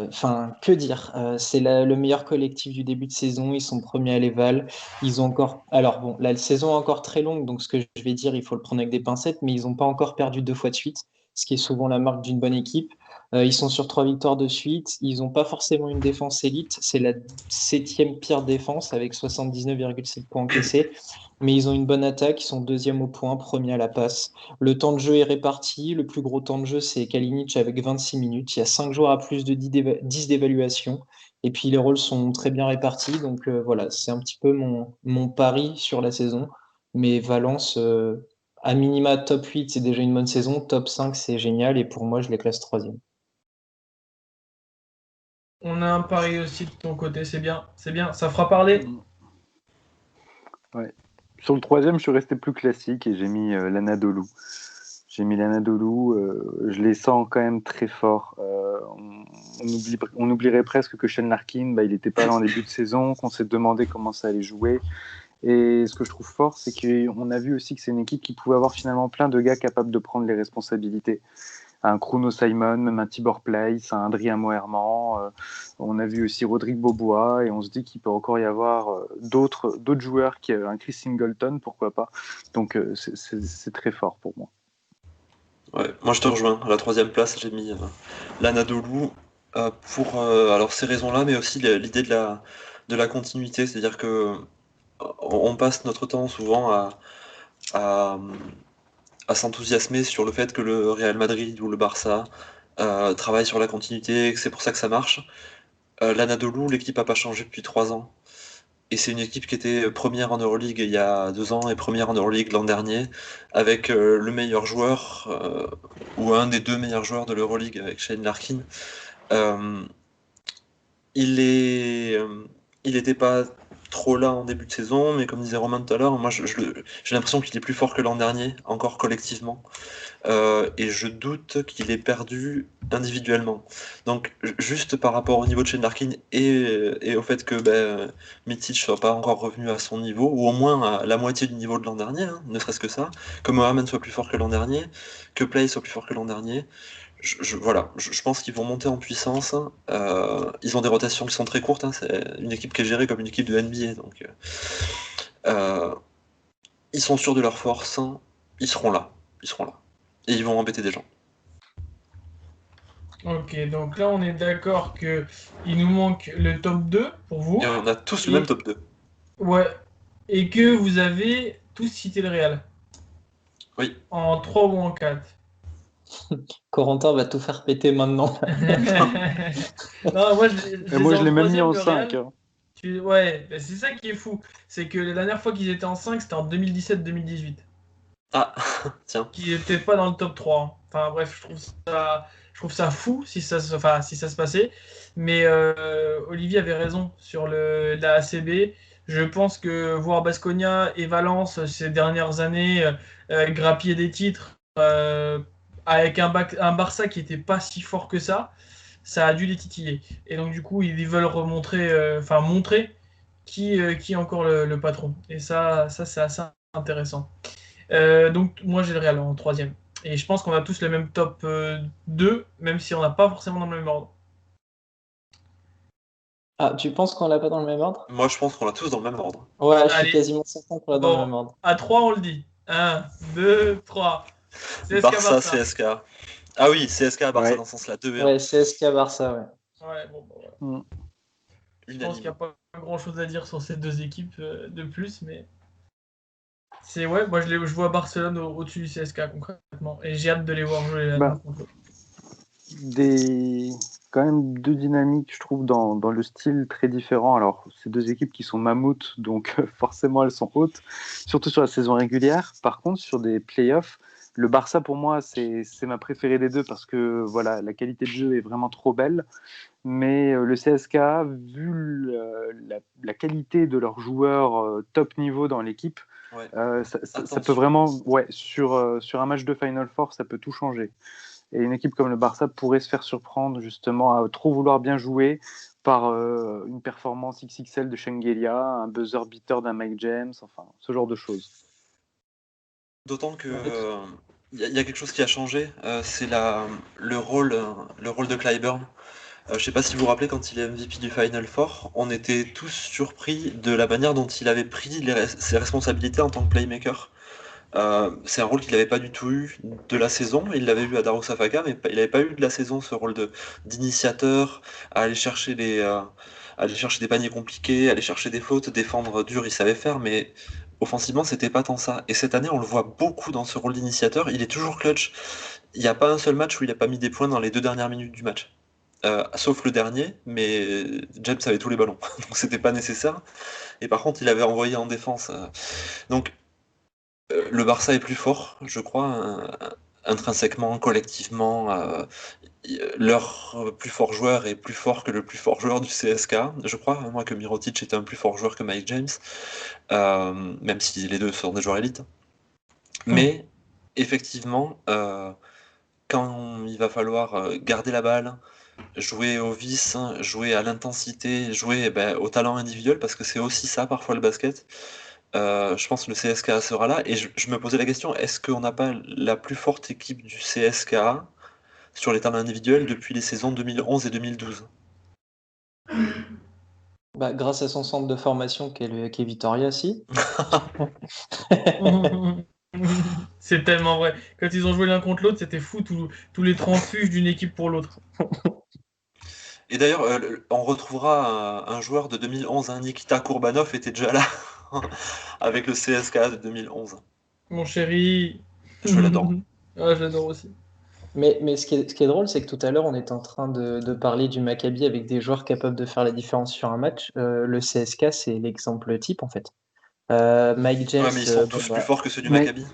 enfin, que dire? C'est le meilleur collectif du début de saison. Ils sont premiers à l'Eval. Ils ont encore, alors bon, la saison est encore très longue, donc ce que je vais dire, il faut le prendre avec des pincettes, mais ils n'ont pas encore perdu 2 fois de suite, ce qui est souvent la marque d'une bonne équipe. Ils sont sur 3 victoires de suite. Ils n'ont pas forcément une défense élite. C'est la septième pire défense avec 79,7 points encaissés. Mais ils ont une bonne attaque. Ils sont deuxième au point, premier à la passe. Le temps de jeu est réparti. Le plus gros temps de jeu, c'est Kalinic avec 26 minutes. Il y a 5 joueurs à plus de 10 d'évaluation. Et puis les rôles sont très bien répartis. Donc voilà, c'est un petit peu mon pari sur la saison. Mais Valence, à minima top 8, c'est déjà une bonne saison. Top 5, c'est génial. Et pour moi, je les classe troisième. On a un pari aussi de ton côté, c'est bien, ça fera parler. Ouais. Sur le troisième, je suis resté plus classique et j'ai mis l'Anadolu. J'ai mis l'Anadolu, je les sens quand même très forts. On oublierait presque que Shane Larkin, il n'était pas là en début de saison, qu'on s'est demandé comment ça allait jouer. Et ce que je trouve fort, c'est qu'on a vu aussi que c'est une équipe qui pouvait avoir finalement plein de gars capables de prendre les responsabilités. Un Bruno Simon, même un Tibor Place, un Adrien Moerman. On a vu aussi Rodrigue Bobois et on se dit qu'il peut encore y avoir d'autres joueurs, un Chris Singleton, pourquoi pas. Donc c'est très fort pour moi. Ouais, moi je te rejoins. À la troisième place, j'ai mis l'Anadolu pour alors ces raisons-là, mais aussi l'idée de la continuité. C'est-à-dire que on passe notre temps souvent à, à s'enthousiasmer sur le fait que le Real Madrid ou le Barça travaillent sur la continuité et que c'est pour ça que ça marche. L'Anadolu, l'équipe n'a pas changé depuis 3 ans. Et c'est une équipe qui était première en Euroleague il y a 2 ans et première en Euroleague l'an dernier, avec le meilleur joueur, ou un des deux meilleurs joueurs de l'Euroleague, avec Shane Larkin. Euh, il n'était pas trop là en début de saison, mais comme disait Romain tout à l'heure, moi j'ai l'impression qu'il est plus fort que l'an dernier, encore collectivement. Et je doute qu'il ait perdu individuellement. Donc, juste par rapport au niveau de Shane Larkin et au fait que Mitic soit pas encore revenu à son niveau, ou au moins à la moitié du niveau de l'an dernier, hein, ne serait-ce que ça, que Mohamed soit plus fort que l'an dernier, que Play soit plus fort que l'an dernier. Voilà, je pense qu'ils vont monter en puissance. Ils ont des rotations qui sont très courtes, hein, c'est une équipe qui est gérée comme une équipe de NBA. Donc, ils sont sûrs de leur force, hein, ils seront là. Ils seront là. Et ils vont embêter des gens. Ok, donc là on est d'accord que il nous manque le top 2 pour vous. Et on a tous le Et, même top 2. ouais, et que vous avez tous cité le Real. Oui. En 3 ou en 4. Corentin va tout faire péter maintenant. Non, moi Je l'ai même mis en 5. Hein. Ouais, bah, c'est ça qui est fou. C'est que la dernière fois qu'ils étaient en 5, c'était en 2017-2018. Ah, tiens. Qui n'étaient pas dans le top 3. Hein. Enfin bref, je trouve ça fou si ça se passait. Mais Olivier avait raison sur la ACB. Je pense que voir Baskonia et Valence ces dernières années grappiller des titres avec un Barça qui n'était pas si fort que ça ça a dû les titiller. Et donc du coup, ils veulent montrer qui est encore le patron. Et ça c'est assez intéressant. Donc moi j'ai le Real en troisième. Et je pense qu'on a tous le même top 2, même si on n'a pas forcément dans le même ordre. Ah, tu penses qu'on l'a pas dans le même ordre? Moi, je pense qu'on l'a tous dans le même ordre. Ouais, je suis Allez, quasiment certain qu'on l'a dans le bon, même ordre. à 3 on le dit. 1, 2, 3. CSK Barça, Barça. CSK. Ah oui, CSK, Barça Ouais. dans ce sens-là, 2 Ouais, CSK Barça, ouais. Ouais, bon, voilà. Mm. Je pense qu'il n'y a pas grand-chose à dire sur ces deux équipes de plus, mais moi je vois Barcelone au-dessus du CSK concrètement, et j'ai hâte de les voir jouer l'un contre l'autre. Quand même deux dynamiques, je trouve, dans le style très différent. Alors, c'est deux équipes qui sont mammouths, donc forcément elles sont hautes, surtout sur la saison régulière. Par contre, sur des playoffs, le Barça, pour moi, c'est ma préférée des deux parce que voilà, la qualité de jeu est vraiment trop belle. Mais le CSK, vu la qualité de leurs joueurs top niveau dans l'équipe, Ouais. ça peut vraiment, sur un match de Final Four, ça peut tout changer. Et une équipe comme le Barça pourrait se faire surprendre justement à trop vouloir bien jouer par une performance XXL de Shengelia, un buzzer beater d'un Mike James, enfin ce genre de choses. D'autant que y a quelque chose qui a changé, c'est le rôle de Clyburn. Je sais pas si vous vous rappelez, quand il est MVP du Final Four, on était tous surpris de la manière dont il avait pris ses responsabilités en tant que playmaker. C'est un rôle qu'il n'avait pas du tout eu de la saison. Il l'avait eu à Darussafaka, mais il n'avait pas eu de la saison ce rôle d'initiateur, à aller chercher des paniers compliqués, aller chercher des fautes, défendre dur, il savait faire, mais offensivement, c'était pas tant ça. Et cette année, on le voit beaucoup dans ce rôle d'initiateur. Il est toujours clutch. Il n'y a pas un seul match où il n'a pas mis des points dans les 2 dernières minutes du match. Sauf le dernier, mais James avait tous les ballons, donc c'était pas nécessaire. Et par contre, il avait envoyé en défense. Donc le Barça est plus fort, je crois, intrinsèquement, collectivement. Leur plus fort joueur est plus fort que le plus fort joueur du CSK. Je crois, moi, que Mirotic était un plus fort joueur que Mike James, même si les deux sont des joueurs élites. Mais effectivement, quand il va falloir garder la balle, jouer au vice, jouer à l'intensité, jouer au talent individuel, parce que c'est aussi ça parfois le basket. Je pense que le CSKA sera là, et je me posais la question, est-ce qu'on n'a pas la plus forte équipe du CSKA sur les talents individuels depuis les saisons 2011 et 2012? Bah, grâce à son centre de formation qui est Vitoria, si. C'est tellement vrai. Quand ils ont joué l'un contre l'autre, c'était fou, tous les transfuges d'une équipe pour l'autre. Et d'ailleurs, on retrouvera un joueur de 2011, Nikita Kourbanov était déjà là avec le CSKA de 2011. Mon chéri. Je l'adore. Ah, je l'adore aussi. Mais ce qui est drôle, c'est que tout à l'heure, on était en train de parler du Maccabi avec des joueurs capables de faire la différence sur un match. Le CSK, c'est l'exemple type, en fait. Mike James, Ouais, mais ils sont tous plus forts que ceux du Mais- Maccabi.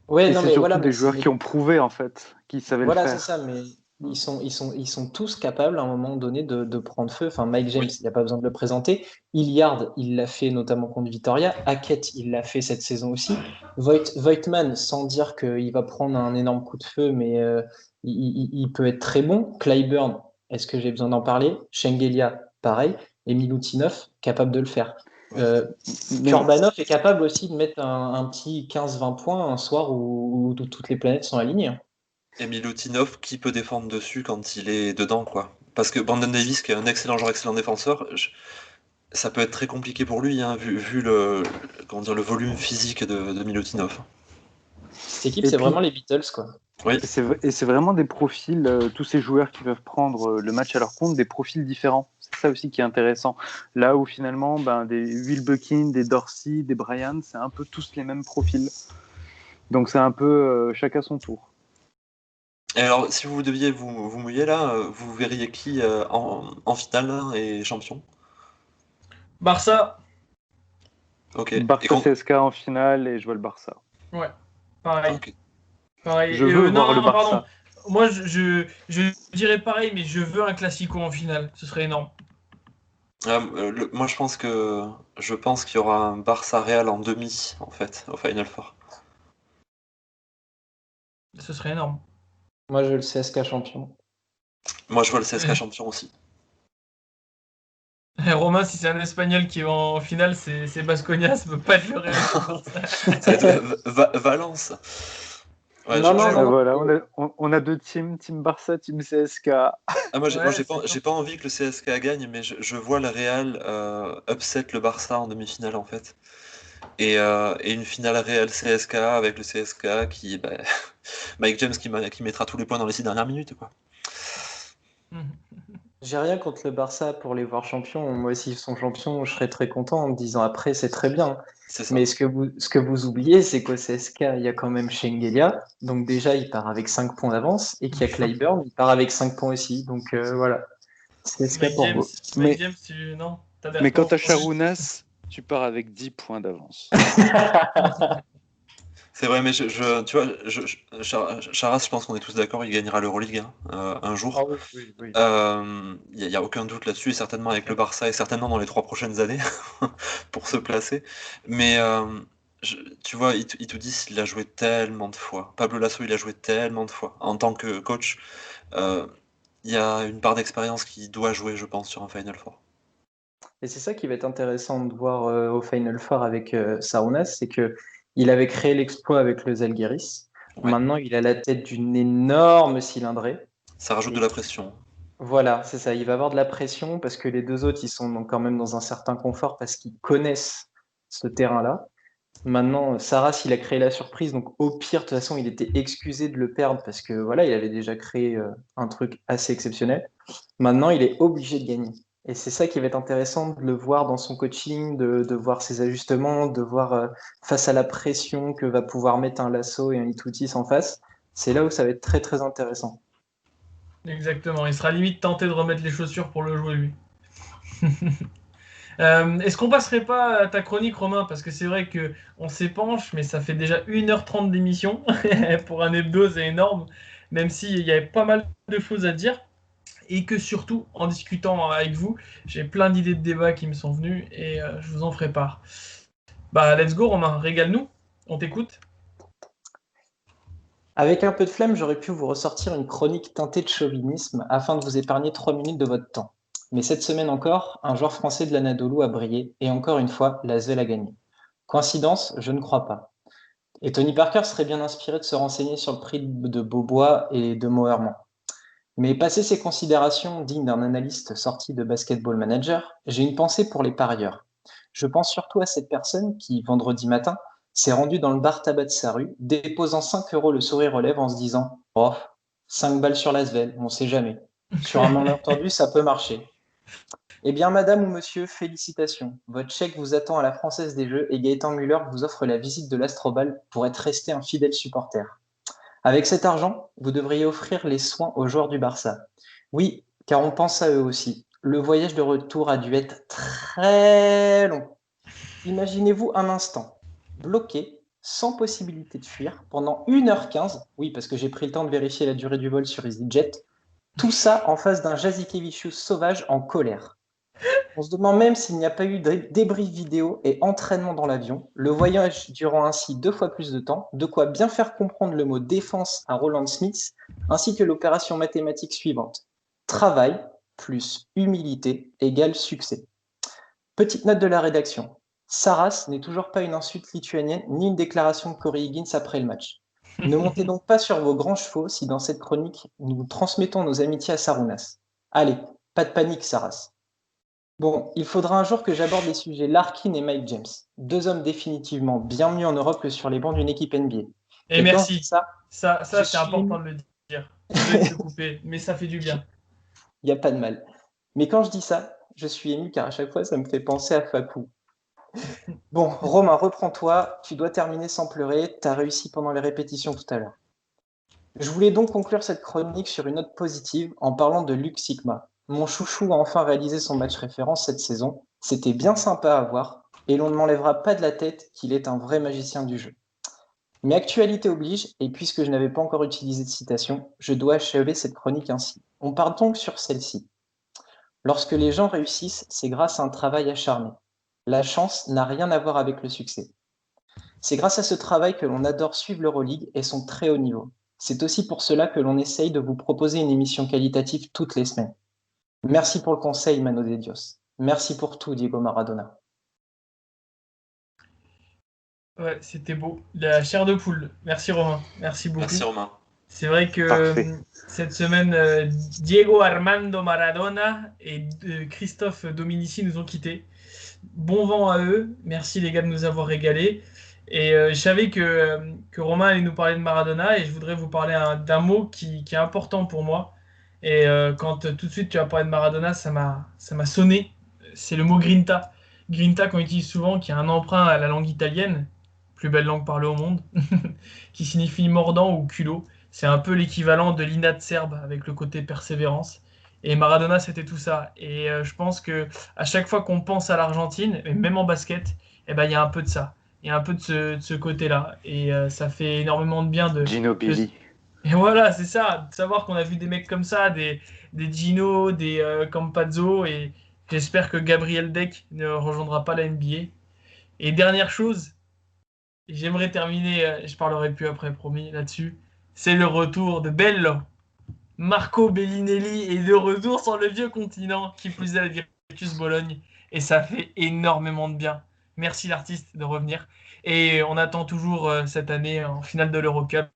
Ouais, Et non, c'est mais surtout voilà, des joueurs qui ont prouvé en fait qu'ils savaient voilà, le c'est faire. ça, mais ils sont tous capables à un moment donné de prendre feu. Enfin, Mike James, Oui. il n'y a pas besoin de le présenter. Hilliard, il l'a fait notamment contre Vitoria. Hackett, il l'a fait cette saison aussi. Voigtman, sans dire qu'il va prendre un énorme coup de feu, mais il peut être très bon. Clyburn, est-ce que j'ai besoin d'en parler? Shengelia, pareil. Et Milutinov, capable de le faire. Mais Kurbanov est capable aussi de mettre un petit 15-20 points un soir où toutes les planètes sont alignées. Et Milutinov, qui peut défendre dessus quand il est dedans, quoi. Parce que Brandon Davis, qui est un excellent joueur, excellent défenseur, ça peut être très compliqué pour lui, hein, vu comment dire, le volume physique de Milutinov. Cette équipe, Et c'est puis- vraiment les Beatles, quoi. Oui, et c'est vraiment des profils, tous ces joueurs qui peuvent prendre le match à leur compte, des profils différents. C'est ça aussi qui est intéressant. Là où finalement, des Will Buckin, des Dorsey, des Bryant, c'est un peu tous les mêmes profils. Donc c'est un peu chacun son tour. et alors, si vous deviez vous mouiller là, vous verriez qui en finale là, et champion? Barça, Ok. Et Barça CSK en finale et je vois le Barça. ouais, pareil. ok. Pareil. Je veux voir le non, Barça. pardon. Moi, je dirais pareil, mais je veux un classico en finale. Ce serait énorme. Moi, je pense qu'il y aura un Barça Real en demi, en fait, au Final Four. Ce serait énorme. Moi, je veux le CSK champion. Moi, je vois le CSK champion aussi. Romain, si c'est un Espagnol qui est en finale, c'est Baskonia, ça peut pas être le Real. Ça va être Valence. Ouais, Non, non, non. Voilà, on a deux teams, Team Barça, Team CSK. Moi, Ouais, j'ai pas envie que le CSK gagne, mais je vois le Real upset le Barça en demi-finale, en fait. Et une finale Real CSK avec le CSK qui, Mike James qui mettra tous les points dans les 6 dernières minutes, quoi. J'ai rien contre le Barça pour les voir champions. Moi, s'ils sont champions, je serais très content en me disant après, c'est très bien. C'est ça. Mais ce que vous oubliez, c'est qu'au CSK, il y a quand même Shengelia. Donc déjà, il part avec 5 points d'avance. Et qu'il y a Clyburn, il part avec 5 points aussi. Donc voilà, CSK Mike pour James, vous. Mike James, non, t'as l'air Mais quant pas à entendu. Charounas, tu pars avec 10 points d'avance. C'est vrai, mais tu vois, Charas, je pense qu'on est tous d'accord, il gagnera l'Euroleague un jour. Ah oui, oui. Il y a aucun doute là-dessus, et certainement avec le Barça, et certainement dans les 3 prochaines années, pour se placer. Mais tu vois, Itoudis, il a joué tellement de fois. Pablo Lasso, il a joué tellement de fois. En tant que coach, euh, il y a une part d'expérience qui doit jouer, je pense, sur un Final Four. Et c'est ça qui va être intéressant de voir au Final Four avec Sarunas, c'est que il avait créé l'exploit avec le Zalgiris. Ouais. Maintenant, il a la tête d'une énorme cylindrée. Ça rajoute Et de la pression. voilà, c'est ça. Il va avoir de la pression parce que les deux autres, ils sont donc quand même dans un certain confort parce qu'ils connaissent ce terrain-là. Maintenant, Saras, il a créé la surprise, donc au pire, de toute façon, il était excusé de le perdre parce que voilà, il avait déjà créé un truc assez exceptionnel. Maintenant, il est obligé de gagner. Et c'est ça qui va être intéressant de le voir dans son coaching, de voir ses ajustements, de voir face à la pression que va pouvoir mettre un Lasso et un Itoutis en face. C'est là où ça va être très très intéressant. Exactement, il sera limite tenté de remettre les chaussures pour le jouer, lui. Est-ce qu'on passerait pas à ta chronique, Romain? Parce que c'est vrai que on s'épanche, mais ça fait déjà 1h30 d'émission. Pour un hebdo, c'est énorme. Même s'il y avait pas mal de choses à dire. Et que surtout, en discutant avec vous, j'ai plein d'idées de débat qui me sont venues et je vous en ferai part. Bah, let's go, Romain, régale-nous. On t'écoute. Avec un peu de flemme, j'aurais pu vous ressortir une chronique teintée de chauvinisme afin de vous épargner 3 minutes de votre temps. Mais cette semaine encore, un joueur français de l'Anadolu a brillé et encore une fois, l'ASVEL a gagné. Coïncidence? Je ne crois pas. Et Tony Parker serait bien inspiré de se renseigner sur le prix de Beaubois et de Moerman. Mais passé ces considérations dignes d'un analyste sorti de Basketball Manager, j'ai une pensée pour les parieurs. Je pense surtout à cette personne qui, vendredi matin, s'est rendue dans le bar tabac de sa rue, déposant 5 € le sourire aux lèvres en se disant « Oh, 5 balles sur l'Asvel, on sait jamais. Sur un malentendu, ça peut marcher. » Eh bien, madame ou monsieur, félicitations. Votre chèque vous attend à la Française des Jeux et Gaëtan Muller vous offre la visite de l'Astrobal pour être resté un fidèle supporter. Avec cet argent, vous devriez offrir les soins aux joueurs du Barça. Oui, car on pense à eux aussi. Le voyage de retour a dû être très long. Imaginez-vous un instant, bloqué, sans possibilité de fuir, pendant 1h15, oui, parce que j'ai pris le temps de vérifier la durée du vol sur EasyJet, tout ça en face d'un Jasikevicius sauvage en colère. On se demande même s'il n'y a pas eu de débrief vidéo et entraînement dans l'avion, le voyage durant ainsi 2 fois plus de temps, de quoi bien faire comprendre le mot défense à Roland Smith, ainsi que l'opération mathématique suivante. Travail plus humilité égale succès. Petite note de la rédaction. Saras n'est toujours pas une insulte lituanienne ni une déclaration de Corey Higgins après le match. Ne montez donc pas sur vos grands chevaux si dans cette chronique nous transmettons nos amitiés à Sarunas. Allez, pas de panique Saras. Bon, il faudra un jour que j'aborde les sujets Larkin et Mike James, deux hommes définitivement bien mieux en Europe que sur les bancs d'une équipe NBA. Et Et quand je merci. dis ça, Ça je c'est suis important ému. de le dire. Désolé de te couper, mais ça fait du bien. Il n'y a pas de mal. Mais quand je dis ça, je suis ému car à chaque fois, ça me fait penser à Fakou. Bon, Romain, reprends-toi. Tu dois terminer sans pleurer. Tu as réussi pendant les répétitions tout à l'heure. Je voulais donc conclure cette chronique sur une note positive en parlant de Luc Sigma. Mon chouchou a enfin réalisé son match référence cette saison. C'était bien sympa à voir et l'on ne m'enlèvera pas de la tête qu'il est un vrai magicien du jeu. Mais actualité oblige, et puisque je n'avais pas encore utilisé de citation, je dois achever cette chronique ainsi. On part donc sur celle-ci. Lorsque les gens réussissent, c'est grâce à un travail acharné. La chance n'a rien à voir avec le succès. C'est grâce à ce travail que l'on adore suivre l'Euroleague et son très haut niveau. C'est aussi pour cela que l'on essaye de vous proposer une émission qualitative toutes les semaines. Merci pour le conseil, Mano de Dios. Merci pour tout, Diego Maradona. Ouais, c'était beau. La chair de poule. Merci Romain. Merci beaucoup. Merci Romain. C'est vrai que Parfait. cette semaine, Diego Armando Maradona et Christophe Dominici nous ont quittés. Bon vent à eux. Merci les gars de nous avoir régalés. Et je savais que Romain allait nous parler de Maradona et je voudrais vous parler d'un mot qui est important pour moi. Et quand tout de suite tu as parlé de Maradona, ça m'a sonné. C'est le mot grinta. Grinta qu'on utilise souvent, qui a un emprunt à la langue italienne, plus belle langue parlée au monde, qui signifie mordant ou culot. C'est un peu l'équivalent de l'inat serbe avec le côté persévérance. Et Maradona, c'était tout ça. Et je pense que à chaque fois qu'on pense à l'Argentine, et même en basket, eh ben, il y a un peu de ça. Il y a un peu de ce côté-là. Et ça fait énormément de bien de. Ginobili. Et voilà, c'est ça. De savoir qu'on a vu des mecs comme ça, des Gino, des Campazzo. Et j'espère que Gabriel Deck ne rejoindra pas la NBA. Et dernière chose, j'aimerais terminer, je parlerai plus après, promis, là-dessus. C'est le retour de Bello. Marco Bellinelli est de retour sur le vieux continent, qui plus est à la Virtus Bologne. Et ça fait énormément de bien. Merci l'artiste de revenir. Et on attend toujours cette année, en finale de l'Eurocup,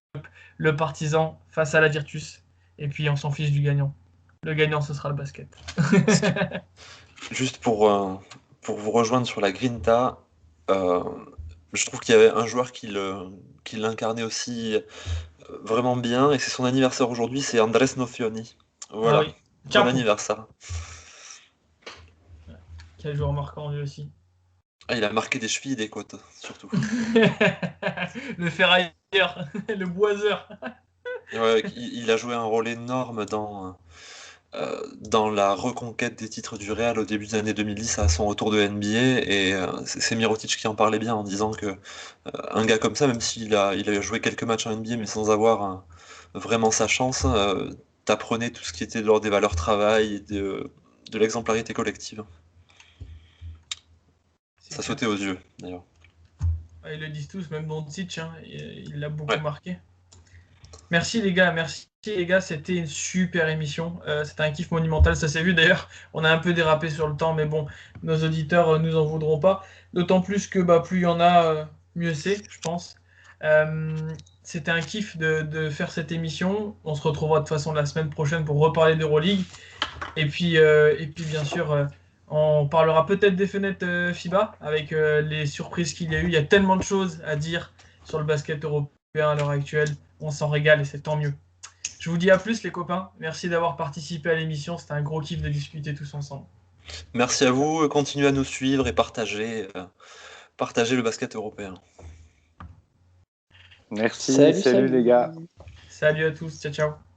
le Partizan face à la Virtus. Et puis on s'en fiche du gagnant. Le gagnant, ce sera le basket. Juste pour vous rejoindre sur la Grinta, je trouve qu'il y avait un joueur qui l'incarnait aussi vraiment bien, et c'est son anniversaire aujourd'hui, c'est Andrés Nocioni. Voilà, Ah oui. bon anniversaire. Quel joueur marquant lui aussi. Ah, il a marqué des chevilles et des côtes, surtout. Le ferrailleur, le boiseur. Ouais, il a joué un rôle énorme dans la reconquête des titres du Real au début des années 2010 à son retour de NBA, et c'est Mirotic qui en parlait bien en disant que un gars comme ça, même s'il a joué quelques matchs en NBA mais sans avoir vraiment sa chance, t'apprenait tout ce qui était de l'ordre des valeurs travail et de l'exemplarité collective. Ça sautait aux yeux d'ailleurs. Ah, ils le disent tous, même Doncic, hein, il l'a beaucoup Ouais. marqué. Merci les gars, c'était une super émission. C'était un kiff monumental, ça s'est vu d'ailleurs. On a un peu dérapé sur le temps, mais bon, nos auditeurs nous en voudront pas. D'autant plus que plus il y en a, mieux c'est, je pense. C'était un kiff de faire cette émission. On se retrouvera de toute façon la semaine prochaine pour reparler d'Euroleague. Et puis bien sûr, on parlera peut-être des fenêtres FIBA avec les surprises qu'il y a eu. Il y a tellement de choses à dire sur le basket européen à l'heure actuelle. On s'en régale et c'est tant mieux. Je vous dis à plus les copains. Merci d'avoir participé à l'émission. C'était un gros kiff de discuter tous ensemble. Merci à vous, continuez à nous suivre et partagez le basket européen. Merci, salut les gars. Salut à tous, ciao ciao.